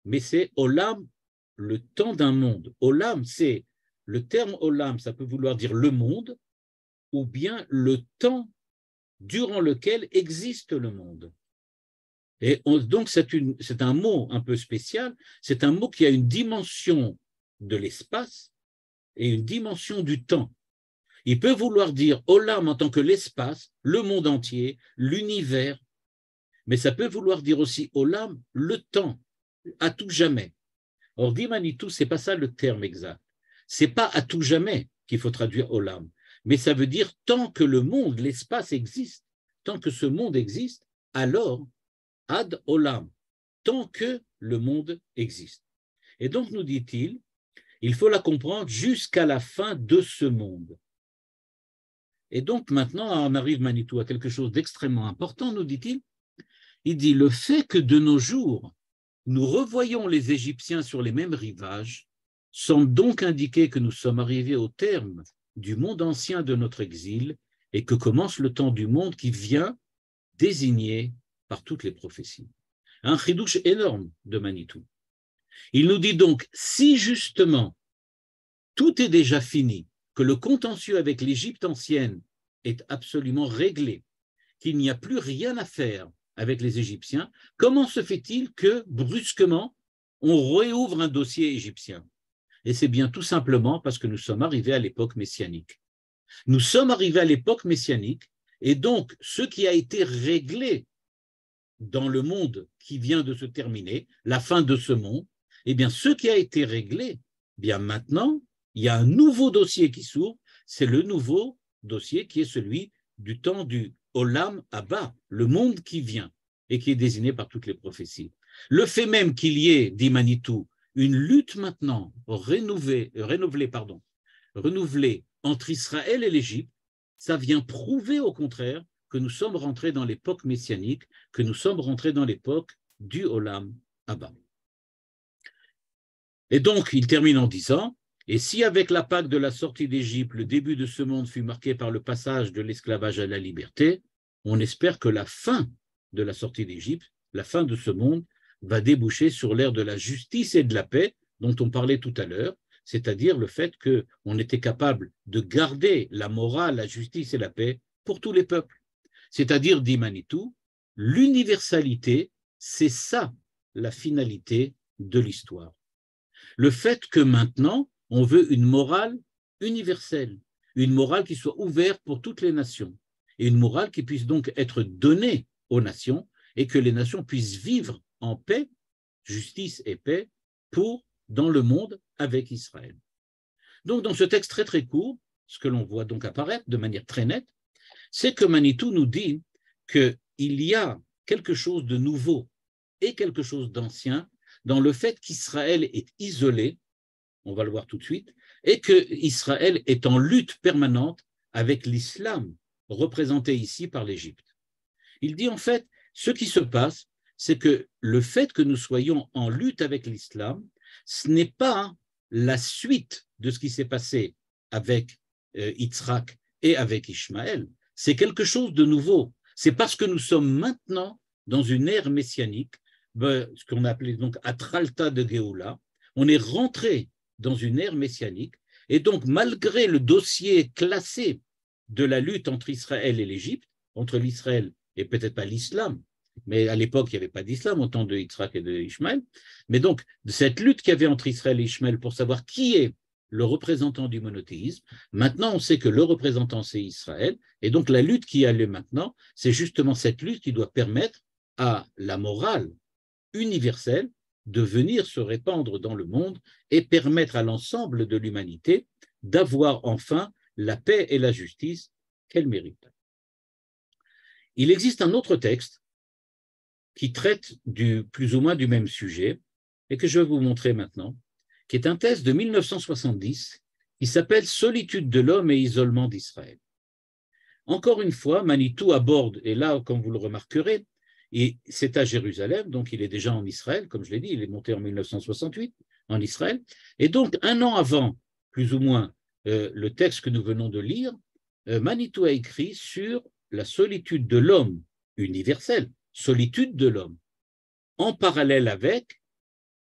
mais c'est olam, le temps d'un monde. Olam, c'est le terme olam, ça peut vouloir dire le monde, ou bien le temps durant lequel existe le monde. Et donc, c'est un mot un peu spécial, c'est un mot qui a une dimension de l'espace et une dimension du temps. Il peut vouloir dire Olam en tant que l'espace, le monde entier, l'univers, mais ça peut vouloir dire aussi olam, le temps, à tout jamais. Or, dit Manitou, ce n'est pas ça le terme exact. Ce n'est pas à tout jamais qu'il faut traduire olam, mais ça veut dire tant que le monde, l'espace existe, tant que ce monde existe, alors ad olam, tant que le monde existe. Et donc, nous dit-il, il faut la comprendre jusqu'à la fin de ce monde. Et donc, maintenant, on arrive, Manitou, à quelque chose d'extrêmement important, nous dit-il. Il dit, le fait que de nos jours, nous revoyons les Égyptiens sur les mêmes rivages, semble donc indiquer que nous sommes arrivés au terme du monde ancien de notre exil et que commence le temps du monde qui vient désigné par toutes les prophéties. Un chidouche énorme de Manitou. Il nous dit donc, si justement tout est déjà fini, que le contentieux avec l'Égypte ancienne est absolument réglé, qu'il n'y a plus rien à faire avec les Égyptiens, comment se fait-il que, brusquement, on réouvre un dossier égyptien? Et c'est bien tout simplement parce que nous sommes arrivés à l'époque messianique. Nous sommes arrivés à l'époque messianique, et donc ce qui a été réglé dans le monde qui vient de se terminer, la fin de ce monde, eh bien ce qui a été réglé, eh bien maintenant, il y a un nouveau dossier qui s'ouvre, c'est le nouveau dossier qui est celui du temps du Olam Abba, le monde qui vient, et qui est désigné par toutes les prophéties. Le fait même qu'il y ait, dit Manitou, une lutte maintenant renouvelée entre Israël et l'Égypte, ça vient prouver au contraire que nous sommes rentrés dans l'époque messianique, que nous sommes rentrés dans l'époque du Olam Abba. Et donc, il termine en disant, et si avec la Pâque de la sortie d'Égypte, le début de ce monde fut marqué par le passage de l'esclavage à la liberté, on espère que la fin de la sortie d'Égypte, la fin de ce monde, va déboucher sur l'ère de la justice et de la paix dont on parlait tout à l'heure, c'est-à-dire le fait qu'on était capable de garder la morale, la justice et la paix pour tous les peuples. C'est-à-dire, dit Manitou, l'universalité, c'est ça la finalité de l'histoire. Le fait que maintenant, on veut une morale universelle, une morale qui soit ouverte pour toutes les nations, et une morale qui puisse donc être donnée aux nations, et que les nations puissent vivre en paix, justice et paix, dans le monde avec Israël. Donc, dans ce texte très très court, ce que l'on voit donc apparaître de manière très nette, c'est que Manitou nous dit qu'il y a quelque chose de nouveau et quelque chose d'ancien dans le fait qu'Israël est isolé, on va le voir tout de suite, et qu'Israël est en lutte permanente avec l'islam, représenté ici par l'Égypte. Il dit en fait, ce qui se passe, c'est que le fait que nous soyons en lutte avec l'islam, ce n'est pas la suite de ce qui s'est passé avec Yitzhak et avec Ishmaël, c'est quelque chose de nouveau. C'est parce que nous sommes maintenant dans une ère messianique, ce qu'on a appelé donc Atralta de Géoula, on est rentré dans une ère messianique, et donc malgré le dossier classé de la lutte entre Israël et l'Égypte, entre l'Israël et peut-être pas l'islam, mais à l'époque, il n'y avait pas d'islam au temps de Yitzhak et de Ishmaël, mais donc de cette lutte qu'il y avait entre Israël et Ishmaël pour savoir qui est le représentant du monothéisme, maintenant on sait que le représentant c'est Israël, et donc la lutte qui a lieu maintenant, c'est justement cette lutte qui doit permettre à la morale universelle de venir se répandre dans le monde et permettre à l'ensemble de l'humanité d'avoir enfin la paix et la justice qu'elle mérite. Il existe un autre texte qui traite plus ou moins du même sujet et que je vais vous montrer maintenant, qui est un texte de 1970 qui s'appelle « Solitude de l'homme et isolement d'Israël ». Encore une fois, Manitou aborde, et là, comme vous le remarquerez, et c'est à Jérusalem, donc il est déjà en Israël, comme je l'ai dit, il est monté en 1968 en Israël, et donc un an avant, plus ou moins, le texte que nous venons de lire, Manitou a écrit sur la solitude de l'homme universelle, solitude de l'homme, en parallèle avec,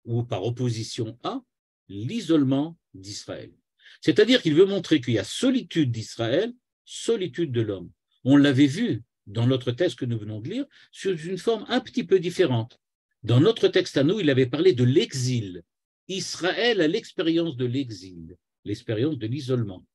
ou par opposition à, l'isolement d'Israël. C'est-à-dire qu'il veut montrer qu'il y a solitude d'Israël, solitude de l'homme. On l'avait vu dans notre texte que nous venons de lire, sous une forme un petit peu différente. Dans notre texte à nous, il avait parlé de l'exil. Israël a l'expérience de l'exil, l'expérience de l'isolement.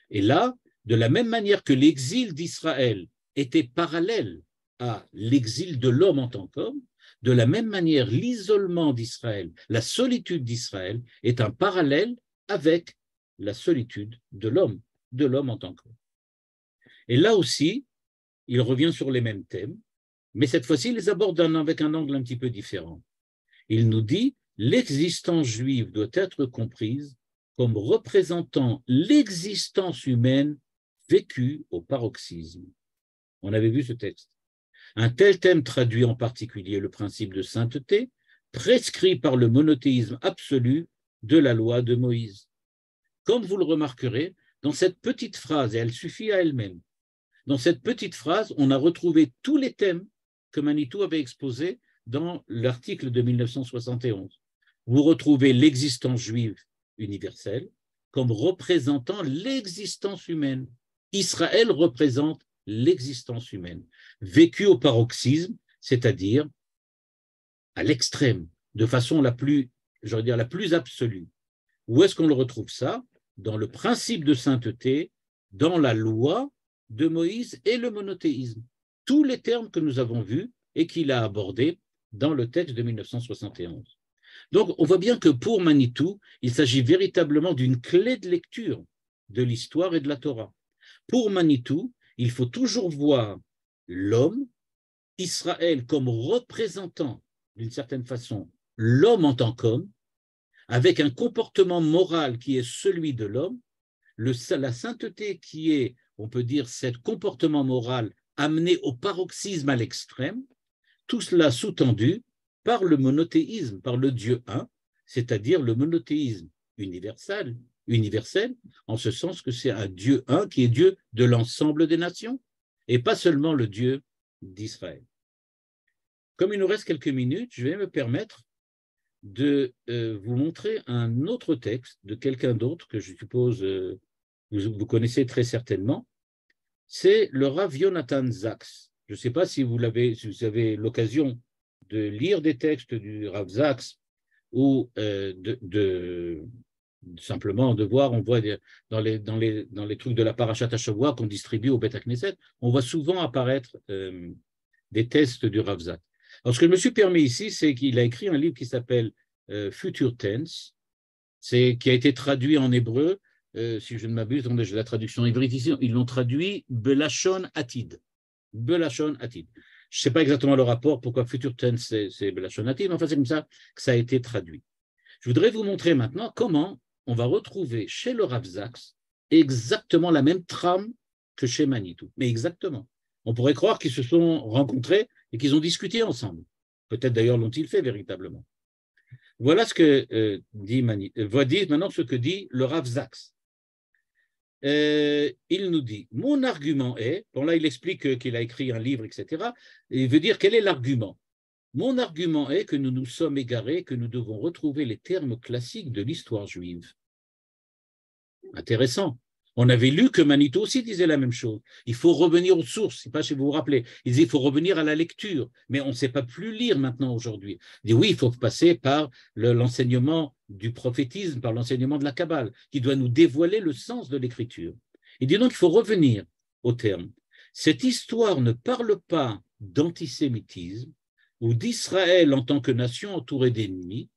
Et là, de la même manière que l'exil d'Israël était parallèle à l'exil de l'homme en tant qu'homme, de la même manière, l'isolement d'Israël, la solitude d'Israël est un parallèle avec la solitude de l'homme en tant qu'homme. Et là aussi, il revient sur les mêmes thèmes, mais cette fois-ci, il les aborde avec un angle un petit peu différent. Il nous dit « L'existence juive doit être comprise comme représentant l'existence humaine vécue au paroxysme. » On avait vu ce texte. Un tel thème traduit en particulier le principe de sainteté, prescrit par le monothéisme absolu de la loi de Moïse. Comme vous le remarquerez, dans cette petite phrase, et elle suffit à elle-même, dans cette petite phrase, on a retrouvé tous les thèmes que Manitou avait exposés dans l'article de 1971. Vous retrouvez l'existence juive universelle comme représentant l'existence humaine. Israël représente l'existence humaine, vécue au paroxysme, c'est-à-dire à l'extrême, de façon la plus absolue. Où est-ce qu'on le retrouve ça? Dans le principe de sainteté, dans la loi de Moïse et le monothéisme. Tous les termes que nous avons vus et qu'il a abordés dans le texte de 1971. Donc, on voit bien que pour Manitou, il s'agit véritablement d'une clé de lecture de l'histoire et de la Torah. Pour Manitou, il faut toujours voir l'homme, Israël comme représentant, d'une certaine façon, l'homme en tant qu'homme, avec un comportement moral qui est celui de l'homme, la sainteté qui est, on peut dire, ce comportement moral amené au paroxysme à l'extrême, tout cela sous-tendu par le monothéisme, par le Dieu un, c'est-à-dire le monothéisme universel, en ce sens que c'est un Dieu un qui est Dieu de l'ensemble des nations, et pas seulement le Dieu d'Israël. Comme il nous reste quelques minutes, je vais me permettre de vous montrer un autre texte de quelqu'un d'autre que je suppose vous connaissez très certainement. C'est le Rav Yonatan Sachs. Je ne sais pas si vous avez l'occasion de lire des textes du Rav Sachs ou simplement de voir, on voit dans les trucs de la Parashat HaShavua qu'on distribue au Beth Knesset, on voit souvent apparaître des textes du Rav Sachs. Alors, ce que je me suis permis ici, c'est qu'il a écrit un livre qui s'appelle Future Tense, qui a été traduit en hébreu, si je ne m'abuse, j'ai la traduction hybride ici, ils l'ont traduit Belashon Atid. Belashon Atid. Je ne sais pas exactement le rapport, pourquoi Future Tense c'est Belashon Atid, mais enfin c'est comme ça que ça a été traduit. Je voudrais vous montrer maintenant comment on va retrouver chez le Rav Sachs exactement la même trame que chez Manitou, mais exactement. On pourrait croire qu'ils se sont rencontrés et qu'ils ont discuté ensemble. Peut-être d'ailleurs l'ont-ils fait véritablement. Voilà ce que dit maintenant ce que dit le Rav Sachs. Il nous dit, mon argument est, bon là il explique qu'il a écrit un livre, etc. Et il veut dire quel est l'argument. Mon argument est que nous nous sommes égarés, que nous devons retrouver les termes classiques de l'histoire juive. Intéressant. On avait lu que Manitou aussi disait la même chose. Il faut revenir aux sources, je ne sais pas si vous vous rappelez. Il disait qu'il faut revenir à la lecture, mais on ne sait pas plus lire maintenant aujourd'hui. Il dit oui, il faut passer par l'enseignement du prophétisme, par l'enseignement de la Kabbale, qui doit nous dévoiler le sens de l'écriture. Il dit donc qu'il faut revenir au terme. Cette histoire ne parle pas d'antisémitisme ou d'Israël en tant que nation entourée d'ennemis.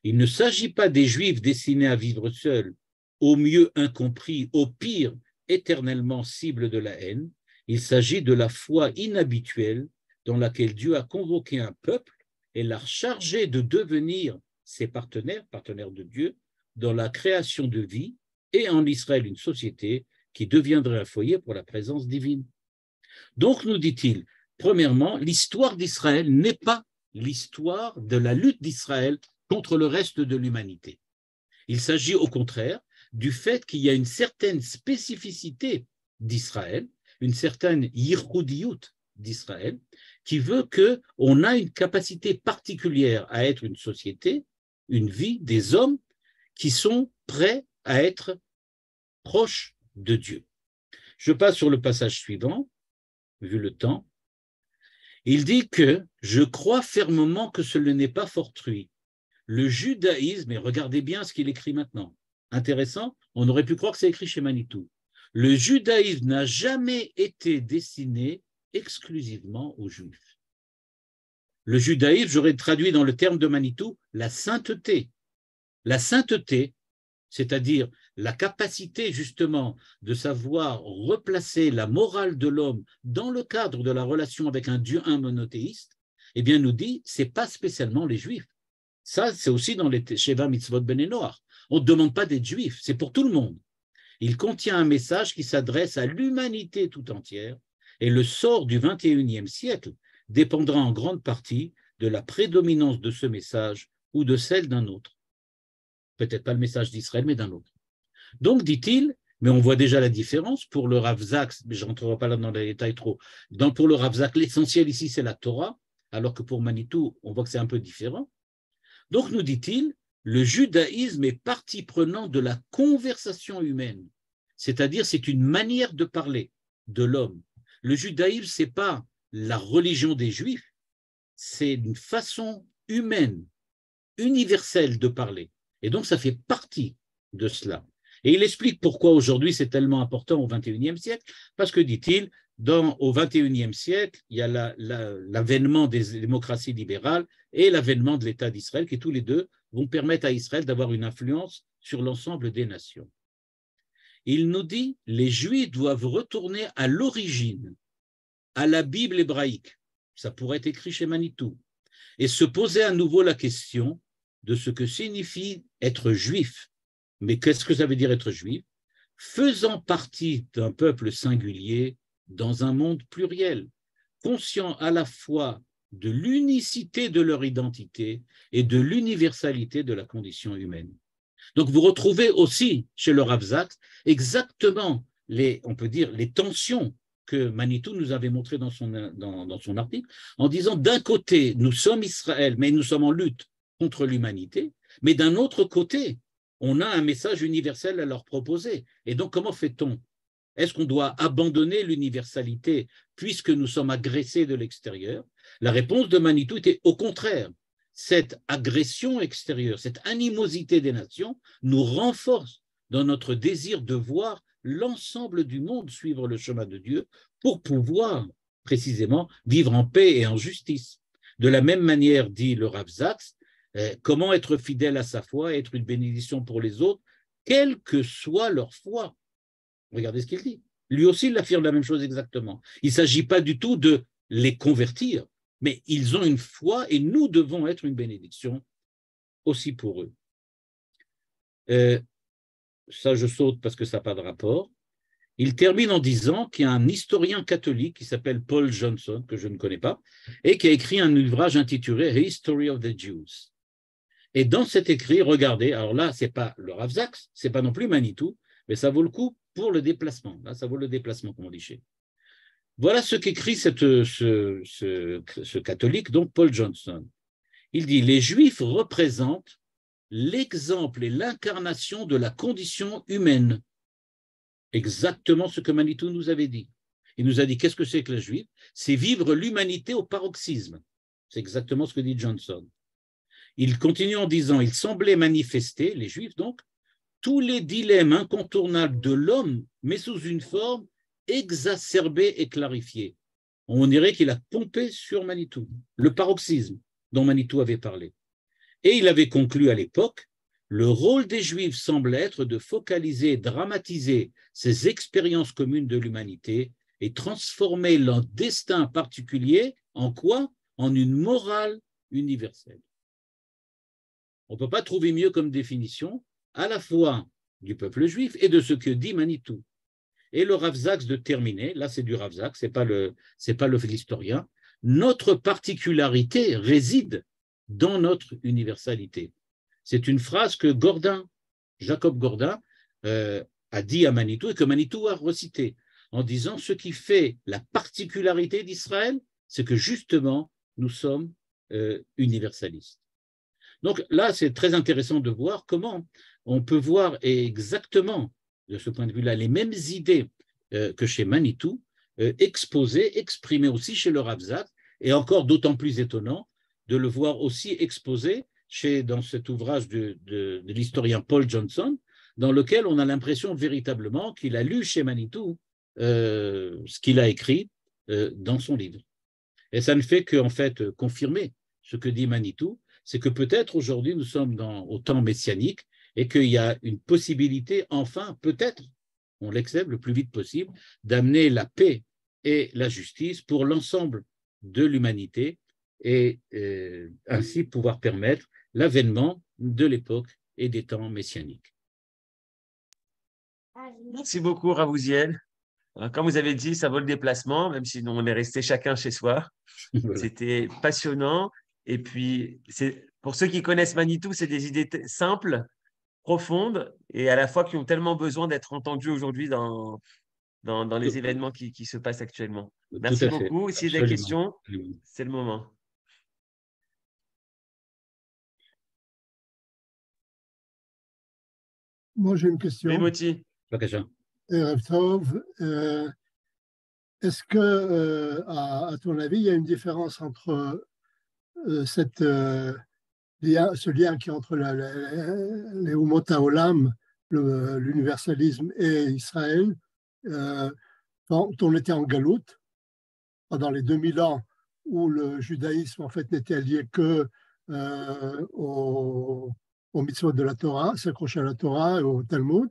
Il ne s'agit pas des Juifs destinés à vivre seuls, au mieux incompris, au pire éternellement cible de la haine. Il s'agit de la foi inhabituelle dans laquelle Dieu a convoqué un peuple et l'a chargé de devenir ses partenaires de Dieu, dans la création de vie et en Israël une société qui deviendrait un foyer pour la présence divine. Donc, nous dit-il, premièrement, l'histoire d'Israël n'est pas l'histoire de la lutte d'Israël contre le reste de l'humanité. Il s'agit au contraire du fait qu'il y a une certaine spécificité d'Israël, une certaine yichoudiout d'Israël, qui veut qu'on a une capacité particulière à être une société, une vie, des hommes qui sont prêts à être proches de Dieu. Je passe sur le passage suivant, vu le temps. Il dit que « Je crois fermement que ce n'est pas fortuit. Le judaïsme, et regardez bien ce qu'il écrit maintenant, intéressant, on aurait pu croire que c'est écrit chez Manitou. Le judaïsme n'a jamais été destiné exclusivement aux Juifs. Le judaïsme, j'aurais traduit dans le terme de Manitou, la sainteté. La sainteté, c'est-à-dire la capacité justement de savoir replacer la morale de l'homme dans le cadre de la relation avec un Dieu, un monothéiste, eh bien nous dit, c'est pas spécialement les Juifs. Ça, c'est aussi dans les Sheva Mitzvot Ben Noach. On ne demande pas d'être juif, c'est pour tout le monde. Il contient un message qui s'adresse à l'humanité tout entière, et le sort du XXIe siècle dépendra en grande partie de la prédominance de ce message ou de celle d'un autre. Peut-être pas le message d'Israël, mais d'un autre. Donc, dit-il, mais on voit déjà la différence, pour le Rav Zaks, mais je ne rentrerai pas là dans les détails trop, pour le Rav Zaks, l'essentiel ici, c'est la Torah, alors que pour Manitou, on voit que c'est un peu différent. Donc, nous dit-il, le judaïsme est partie prenante de la conversation humaine, c'est-à-dire c'est une manière de parler de l'homme. Le judaïsme, ce n'est pas la religion des Juifs, c'est une façon humaine, universelle de parler. Et donc, ça fait partie de cela. Et il explique pourquoi aujourd'hui c'est tellement important au XXIe siècle, parce que, dit-il, au XXIe siècle, il y a l'avènement des démocraties libérales et l'avènement de l'État d'Israël, qui tous les deux vont permettre à Israël d'avoir une influence sur l'ensemble des nations. Il nous dit, les Juifs doivent retourner à l'origine, à la Bible hébraïque, ça pourrait être écrit chez Manitou, et se poser à nouveau la question de ce que signifie être juif. Mais qu'est-ce que ça veut dire être juif? Faisant partie d'un peuple singulier dans un monde pluriel, conscient à la fois de l'unicité de leur identité et de l'universalité de la condition humaine. Donc vous retrouvez aussi chez le Rav Zaks exactement on peut dire, les tensions que Manitou nous avait montrées dans son article, en disant d'un côté, nous sommes Israël, mais nous sommes en lutte contre l'humanité, mais d'un autre côté, on a un message universel à leur proposer. Et donc, comment fait-on? Est-ce qu'on doit abandonner l'universalité puisque nous sommes agressés de l'extérieur? La réponse de Manitou était au contraire. Cette agression extérieure, cette animosité des nations nous renforce dans notre désir de voir l'ensemble du monde suivre le chemin de Dieu pour pouvoir précisément vivre en paix et en justice. De la même manière, dit le Rav Zaks, comment être fidèle à sa foi, être une bénédiction pour les autres, quelle que soit leur foi. Regardez ce qu'il dit. Lui aussi, il affirme la même chose exactement. Il ne s'agit pas du tout de les convertir, mais ils ont une foi et nous devons être une bénédiction aussi pour eux. Ça, je saute parce que ça n'a pas de rapport. Il termine en disant qu'il y a un historien catholique qui s'appelle Paul Johnson, que je ne connais pas, et qui a écrit un ouvrage intitulé « History of the Jews ». Et dans cet écrit, regardez, alors là, ce n'est pas le Rav Zaks, ce n'est pas non plus Manitou, mais ça vaut le coup pour le déplacement. Là, ça vaut le déplacement, comme on dit chez. Voilà ce qu'écrit ce catholique, donc Paul Johnson. Il dit « Les Juifs représentent l'exemple et l'incarnation de la condition humaine. » Exactement ce que Manitou nous avait dit. Il nous a dit qu'est-ce que c'est que le Juif? C'est vivre l'humanité au paroxysme. C'est exactement ce que dit Johnson. Il continue en disant, il semblait manifester, les Juifs donc, tous les dilemmes incontournables de l'homme, mais sous une forme exacerbée et clarifiée. On dirait qu'il a pompé sur Manitou, le paroxysme dont Manitou avait parlé. Et il avait conclu à l'époque, le rôle des Juifs semble être de focaliser et dramatiser ces expériences communes de l'humanité et transformer leur destin particulier en quoi? En une morale universelle. On ne peut pas trouver mieux comme définition à la fois du peuple juif et de ce que dit Manitou. Et le Rav Zaks de terminer, là c'est du Rav Zaks, c'est pas l'historien, notre particularité réside dans notre universalité. C'est une phrase que Jacob Gordin a dit à Manitou et que Manitou a recité en disant ce qui fait la particularité d'Israël, c'est que justement nous sommes universalistes. Donc là, c'est très intéressant de voir comment on peut voir exactement, de ce point de vue-là, les mêmes idées que chez Manitou, exposées, exprimées aussi chez le Rav Zaks, et encore d'autant plus étonnant de le voir aussi exposé dans cet ouvrage de l'historien Paul Johnson, dans lequel on a l'impression véritablement qu'il a lu chez Manitou ce qu'il a écrit dans son livre. Et ça ne fait qu'en fait confirmer ce que dit Manitou, c'est que peut-être aujourd'hui nous sommes au temps messianique et qu'il y a une possibilité, enfin, peut-être, on l'accepte le plus vite possible, d'amener la paix et la justice pour l'ensemble de l'humanité et ainsi pouvoir permettre l'avènement de l'époque et des temps messianiques. Merci beaucoup, Ravouziel. Comme vous avez dit, ça vaut le déplacement, même si nous, on est resté chacun chez soi. Voilà. C'était passionnant. Et puis, pour ceux qui connaissent Manitou, c'est des idées simples, profondes et à la fois qui ont tellement besoin d'être entendues aujourd'hui dans les événements qui se passent actuellement. Tout Merci à fait, beaucoup. S'il y a des absolument. questions, c'est le moment. Moi, j'ai une question. Oui, Moti. Erev Tov, est-ce que, à ton avis, il y a une différence entre ce lien qui est entre les Umot HaOlam, l'universalisme et Israël, quand on était en galoute, pendant les 2000 ans où le judaïsme en fait n'était lié que aux mitzvot de la Torah, s'accrocher à la Torah et au Talmud,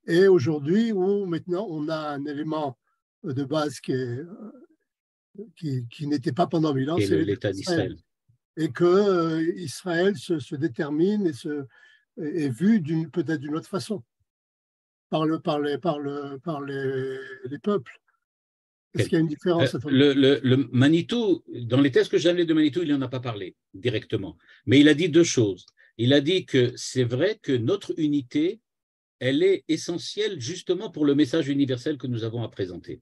et aujourd'hui où maintenant on a un élément de base qui n'était pas pendant 1000 ans, c'est l'État d'Israël. Et que Israël se détermine et est vu peut-être d'une autre façon par les peuples. Est-ce qu'il y a une différence? Le Manitou, dans les textes que j'ai amenés de Manitou, il n'en a pas parlé directement. Mais il a dit deux choses. Il a dit que c'est vrai que notre unité, elle est essentielle justement pour le message universel que nous avons à présenter.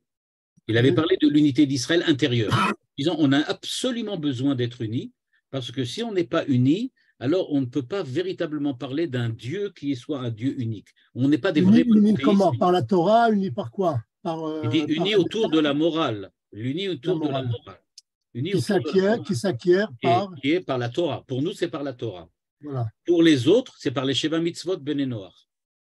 Il avait parlé de l'unité d'Israël intérieure. Disons, on a absolument besoin d'être unis, parce que si on n'est pas unis, alors on ne peut pas véritablement parler d'un Dieu qui soit un Dieu unique. On n'est pas des vrais unis comment? Par la Torah, unis par quoi? Il dit unis autour de la morale. L'unis autour de la morale. Qui s'acquiert par... Qui est par la Torah. Pour nous, c'est par la Torah. Voilà. Pour les autres, c'est par les Sheva Mitzvot Ben Noach.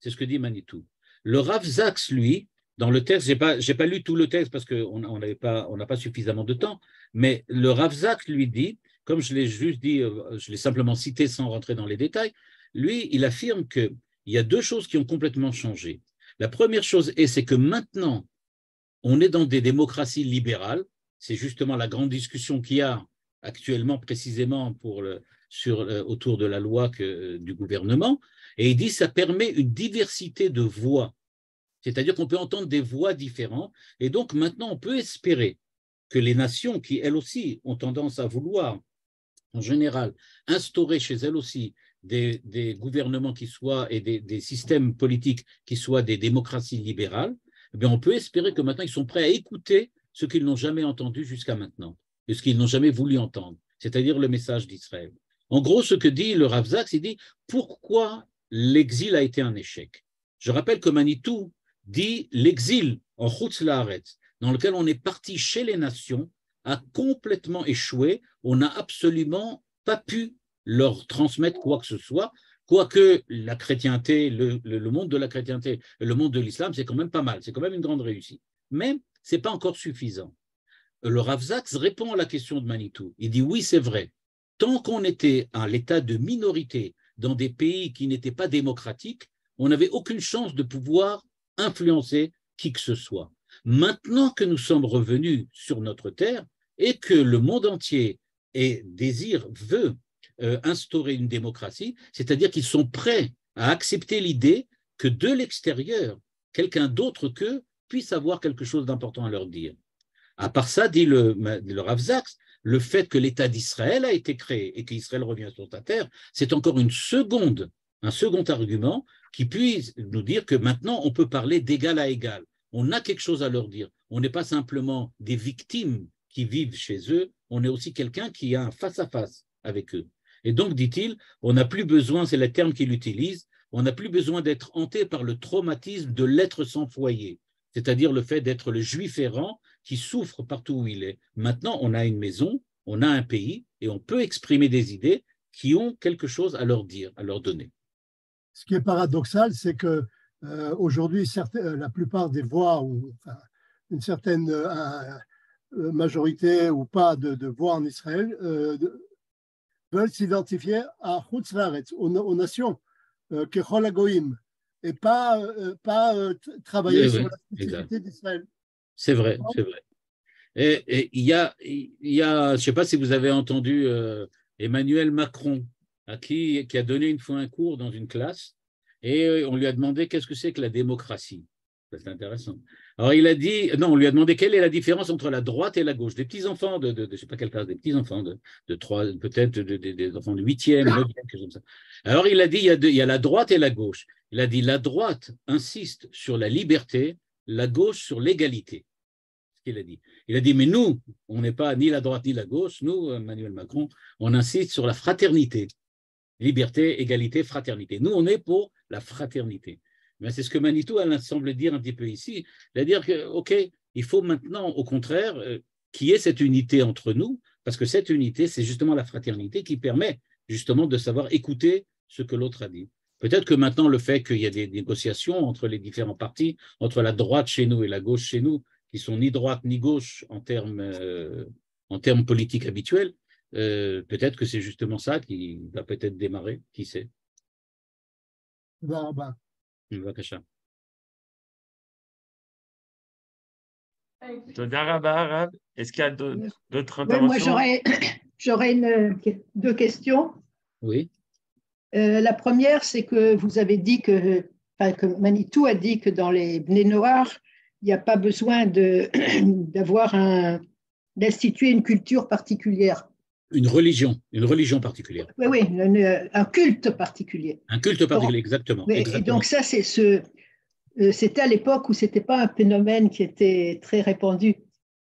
C'est ce que dit Manitou. Le Rav Zaks, lui, dans le texte, j'ai pas lu tout le texte parce qu'on n'a pas suffisamment de temps, mais le Rav Zaks lui dit, comme je l'ai juste dit, je l'ai simplement cité sans rentrer dans les détails, lui, il affirme qu'il y a deux choses qui ont complètement changé. La première chose c'est que maintenant, on est dans des démocraties libérales. C'est justement la grande discussion qu'il y a actuellement précisément autour de la loi du gouvernement. Et il dit que ça permet une diversité de voix. C'est-à-dire qu'on peut entendre des voix différentes. Et donc maintenant, on peut espérer que les nations qui, elles aussi, ont tendance à vouloir, en général, instaurer chez elles aussi des gouvernements qui soient et des systèmes politiques qui soient des démocraties libérales, eh bien, on peut espérer que maintenant, ils sont prêts à écouter ce qu'ils n'ont jamais entendu jusqu'à maintenant et ce qu'ils n'ont jamais voulu entendre, c'est-à-dire le message d'Israël. En gros, ce que dit le Rav Zaks, il dit pourquoi l'exil a été un échec. Je rappelle que Manitou dit l'exil en Chutz Laaretz, dans lequel on est parti chez les nations, a complètement échoué. On n'a absolument pas pu leur transmettre quoi que ce soit, quoique la chrétienté, le monde de la chrétienté et le monde de l'islam, c'est quand même pas mal, c'est quand même une grande réussite. Mais ce n'est pas encore suffisant. Le Rav Zaks répond à la question de Manitou. Il dit oui, c'est vrai. Tant qu'on était à l'état de minorité dans des pays qui n'étaient pas démocratiques, on n'avait aucune chance de pouvoir influencer qui que ce soit. Maintenant que nous sommes revenus sur notre terre et que le monde entier veut instaurer une démocratie, c'est-à-dire qu'ils sont prêts à accepter l'idée que de l'extérieur, quelqu'un d'autre qu'eux puisse avoir quelque chose d'important à leur dire. À part ça, dit le Rav Zaks, le fait que l'État d'Israël a été créé et qu'Israël revient sur sa terre, c'est encore un second argument qui puisse nous dire que maintenant on peut parler d'égal à égal. On a quelque chose à leur dire. On n'est pas simplement des victimes qui vivent chez eux, on est aussi quelqu'un qui a un face-à-face avec eux. Et donc, dit-il, on n'a plus besoin, c'est le terme qu'il utilise, on n'a plus besoin d'être hanté par le traumatisme de l'être sans foyer, c'est-à-dire le fait d'être le juif errant qui souffre partout où il est. Maintenant, on a une maison, on a un pays, et on peut exprimer des idées qui ont quelque chose à leur dire, à leur donner. Ce qui est paradoxal, c'est que aujourd'hui, la plupart des voix, ou enfin, une certaine majorité ou pas de voix en Israël, veulent s'identifier à Chutz Laaretz, aux nations, Kechol Hagoyim, et pas travailler Oui, sur oui, la exact. spécificité d'Israël. C'est vrai, c'est vrai. Et je ne sais pas si vous avez entendu Emmanuel Macron, qui a donné une fois un cours dans une classe, et on lui a demandé qu'est-ce que c'est que la démocratie. C'est intéressant. Alors il a dit, non, on lui a demandé quelle est la différence entre la droite et la gauche. Des petits-enfants je ne sais pas quelle classe, des petits-enfants de 3, peut-être des enfants de 8e, 9e, quelque chose comme ça. Alors il a dit, il y a la droite et la gauche. Il a dit, la droite insiste sur la liberté, la gauche sur l'égalité. Il a dit. Il a dit, mais nous, on n'est pas ni la droite ni la gauche, nous, Emmanuel Macron, on insiste sur la fraternité. Liberté, égalité, fraternité. Nous, on est pour la fraternité. Mais c'est ce que Manitou semble dire un petit peu ici. C'est-à-dire que, OK, il faut maintenant, au contraire, qu'il y ait cette unité entre nous, parce que cette unité, c'est justement la fraternité qui permet justement de savoir écouter ce que l'autre a dit. Peut-être que maintenant, le fait qu'il y a des négociations entre les différents partis, entre la droite chez nous et la gauche chez nous, qui sont ni droite ni gauche en termes politiques habituels, peut-être que c'est justement ça qui va peut-être démarrer, qui sait. Bavakasha. Toda Rabba, Arabe. Est-ce qu'il y a d'autres interventions? Moi, j'aurais deux questions. Oui. La première, c'est que vous avez dit que Manitou a dit que dans les Bnei Noach, il n'y a pas besoin d'instituer une culture particulière. Une religion particulière. Oui, oui, un culte particulier. Un culte particulier, exactement. Oui, exactement. Et donc ça, c'était à l'époque où ce n'était pas un phénomène qui était très répandu,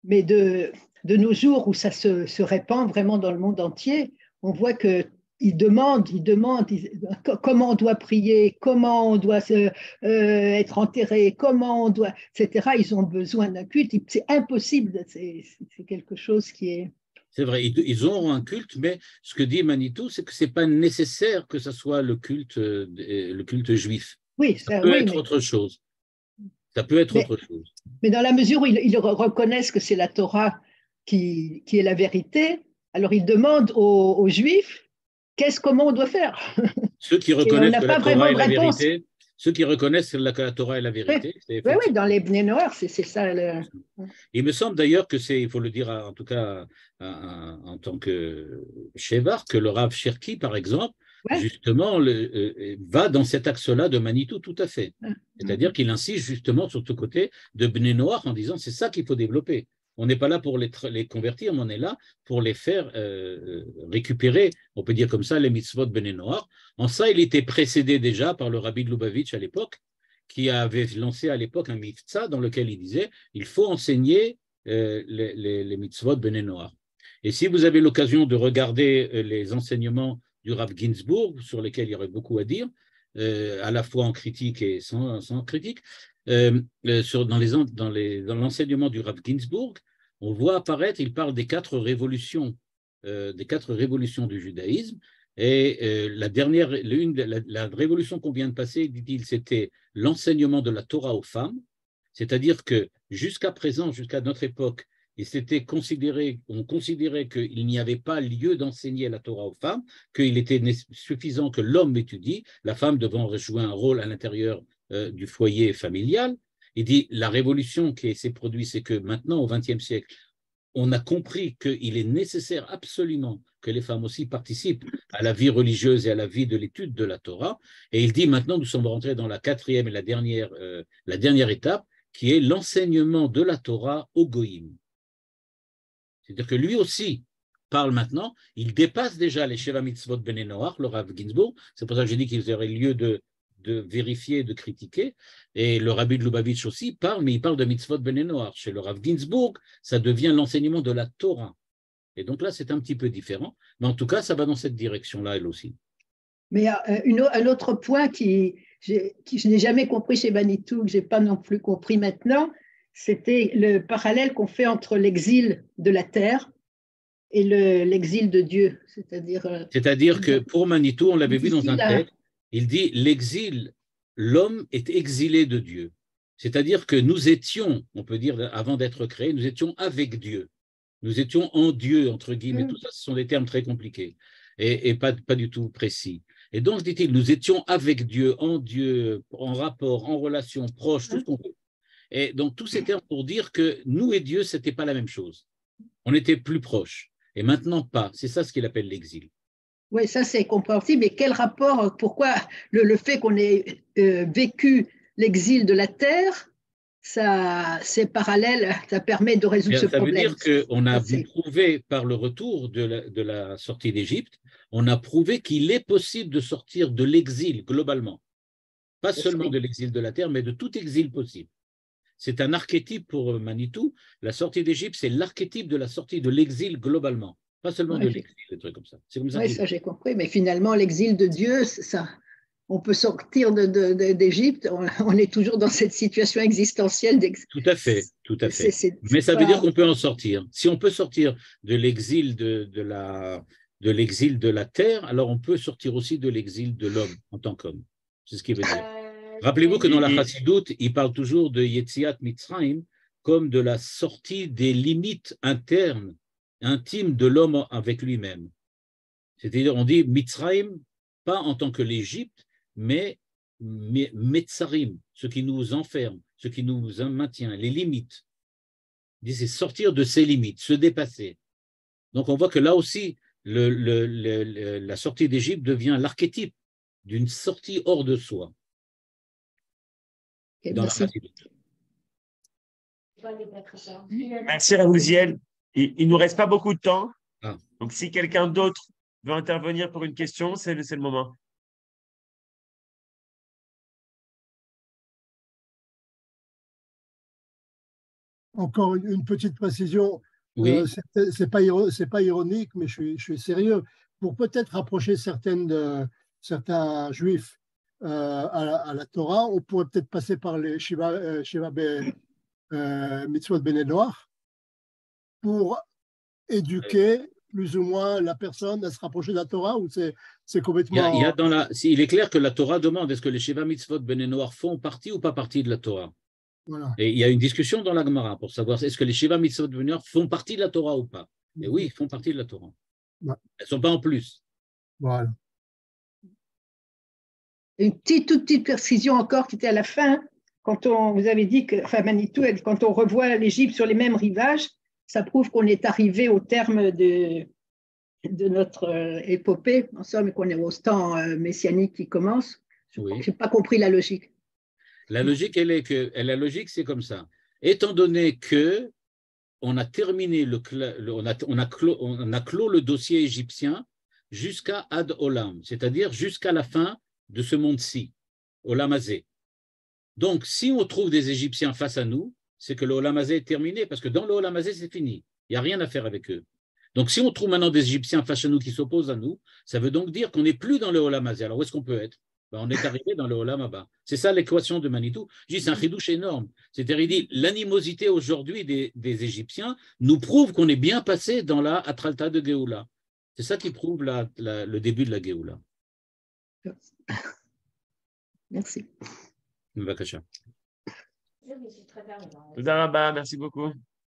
mais de nos jours où ça se répand vraiment dans le monde entier, on voit que ils demandent comment on doit prier, comment on doit être enterré, comment on doit, etc. Ils ont besoin d'un culte. C'est impossible. C'est quelque chose qui est... C'est vrai, ils ont un culte, mais ce que dit Manitou, c'est que ce n'est pas nécessaire que ce soit le culte juif. Oui, ça peut être autre chose. Ça peut être autre chose. Mais dans la mesure où ils reconnaissent que c'est la Torah qui est la vérité, alors ils demandent aux Juifs comment on doit faire. Ceux qui reconnaissent que la Torah est la vérité, ceux qui reconnaissent que la Torah est la vérité. Oui, dans les Bnei Noach, c'est ça. Il me semble d'ailleurs que il faut le dire en tout cas en tant que Shevar, que le Rav Cherki, par exemple, justement, va dans cet axe-là de Manitou tout à fait. C'est-à-dire qu'il insiste justement sur ce côté de Bnei Noach en disant c'est ça qu'il faut développer. On n'est pas là pour les convertir, mais on est là pour les faire récupérer, on peut dire comme ça, les mitzvot Bnei Noach. En ça, il était précédé déjà par le Rabbi de Lubavitch à l'époque, qui avait lancé à l'époque un mitzvah dans lequel il disait il faut enseigner les mitzvot Bnei Noach. Et si vous avez l'occasion de regarder les enseignements du Rav Ginsburg, sur lesquels il y aurait beaucoup à dire, à la fois en critique et sans critique, dans l'enseignement du Rav Ginsburg, on voit apparaître, il parle des 4 révolutions du judaïsme, et la révolution qu'on vient de passer, dit-il, c'était l'enseignement de la Torah aux femmes, c'est-à-dire que jusqu'à présent, jusqu'à notre époque, on considérait qu'il n'y avait pas lieu d'enseigner la Torah aux femmes, qu'il était suffisant que l'homme étudie, la femme devant jouer un rôle à l'intérieur du foyer familial. Il dit la révolution qui s'est produite, c'est que maintenant, au XXe siècle, on a compris qu'il est nécessaire absolument que les femmes aussi participent à la vie religieuse et à la vie de l'étude de la Torah. Et il dit maintenant, nous sommes rentrés dans la 4e et la dernière étape, qui est l'enseignement de la Torah aux goïm. C'est-à-dire que lui aussi parle maintenant, il dépasse déjà les Sheva Mitzvot Bnei Noach, le Rav Ginsburg, c'est pour ça que j'ai dit qu'il y aurait lieu de vérifier, de critiquer, et le Rabbi de Lubavitch aussi parle, mais il parle de Mitzvot Bnei Noach. Chez le Rav Ginsburg, ça devient l'enseignement de la Torah. Et donc là, c'est un petit peu différent, mais en tout cas, ça va dans cette direction-là, elle aussi. Mais un autre point que je n'ai jamais compris chez Manitou, que je n'ai pas non plus compris maintenant, c'était le parallèle qu'on fait entre l'exil de la terre et l'exil de Dieu. C'est-à-dire que pour Manitou, on l'avait vu dans un texte, il dit l'exil, l'homme est exilé de Dieu. C'est-à-dire que nous étions, on peut dire avant d'être créés, nous étions avec Dieu. Nous étions en Dieu, entre guillemets. Tout ça, ce sont des termes très compliqués et pas du tout précis. Et donc, dit-il, nous étions avec Dieu, en rapport, en relation, proche, tout ce qu'on veut. Et donc, tous ces termes pour dire que nous et Dieu, ce n'était pas la même chose. On était plus proches. Et maintenant, pas. C'est ça ce qu'il appelle l'exil. Oui, ça c'est compréhensible. Mais quel rapport, pourquoi le fait qu'on ait vécu l'exil de la terre, ça, c'est parallèle, ça permet de résoudre ce problème. Ça veut dire qu'on a prouvé par le retour de la sortie d'Égypte, on a prouvé qu'il est possible de sortir de l'exil globalement. Pas seulement de l'exil de la terre, mais de tout exil possible. C'est un archétype pour Manitou. La sortie d'Égypte, c'est l'archétype de la sortie de l'exil globalement. Pas seulement de l'exil, des trucs comme ça. C'est comme ça. Oui, ça j'ai compris. Mais finalement, l'exil de Dieu, ça, on peut sortir d'Égypte. On est toujours dans cette situation existentielle d'exil. Tout à fait, tout à fait. Mais ça veut dire qu'on peut en sortir. Si on peut sortir de l'exil de l'exil de la terre, alors on peut sortir aussi de l'exil de l'homme en tant qu'homme. C'est ce qu'il veut dire. Rappelez-vous que dans la Chassidoute, il parle toujours de Yetziat Mitzrayim comme de la sortie des limites internes, intimes de l'homme avec lui-même. C'est-à-dire, on dit Mitzrayim, pas en tant que l'Égypte, mais Metzarim, ce qui nous enferme, ce qui nous maintient, les limites. C'est sortir de ces limites, se dépasser. Donc on voit que là aussi, la sortie d'Égypte devient l'archétype d'une sortie hors de soi. Merci Ravouziel. Il ne nous reste pas beaucoup de temps. Donc si quelqu'un d'autre veut intervenir pour une question, c'est le moment. Encore une petite précision. Oui. C'est pas ironique, mais je suis sérieux. Pour peut-être rapprocher certains juifs à la Torah, on pourrait peut-être passer par les Shiva Mitzvot Bnei Noach pour éduquer plus ou moins la personne à se rapprocher de la Torah, ou c'est complètement… Il est clair que la Torah demande est-ce que les Shiva Mitzvot Bnei Noach font partie ou pas partie de la Torah. Voilà. Et il y a une discussion dans la Gemara pour savoir est-ce que les Shiva Mitzvot Bnei Noach font partie de la Torah ou pas. Et oui, ils font partie de la Torah. Ouais. Elles ne sont pas en plus. Voilà. Une toute petite précision encore qui était à la fin, quand vous avez dit que, enfin Manitou, quand on revoit l'Égypte sur les mêmes rivages, ça prouve qu'on est arrivé au terme de notre épopée, en somme, qu'on est au temps messianique qui commence. Je n'ai pas compris la logique. La logique, la logique, c'est comme ça. Étant donné que on a terminé on a clos le dossier égyptien jusqu'à Ad Olam, c'est-à-dire jusqu'à la fin de ce monde-ci, Olam Hazé. Donc, si on trouve des Égyptiens face à nous, c'est que le Olam Hazé est terminé, parce que dans le Olam Hazé, c'est fini. Il n'y a rien à faire avec eux. Donc, si on trouve maintenant des Égyptiens face à nous qui s'opposent à nous, ça veut donc dire qu'on n'est plus dans le Olam Hazé. Alors, où est-ce qu'on peut être? On est arrivé dans le Olam Haba. C'est ça l'équation de Manitou. Je dis, c'est un chidouche énorme. C'est-à-dire, il dit, l'animosité aujourd'hui des Égyptiens nous prouve qu'on est bien passé dans la Atralta de Géoula. C'est ça qui prouve le début de la Géoula. Merci. Bavakasha. Merci beaucoup.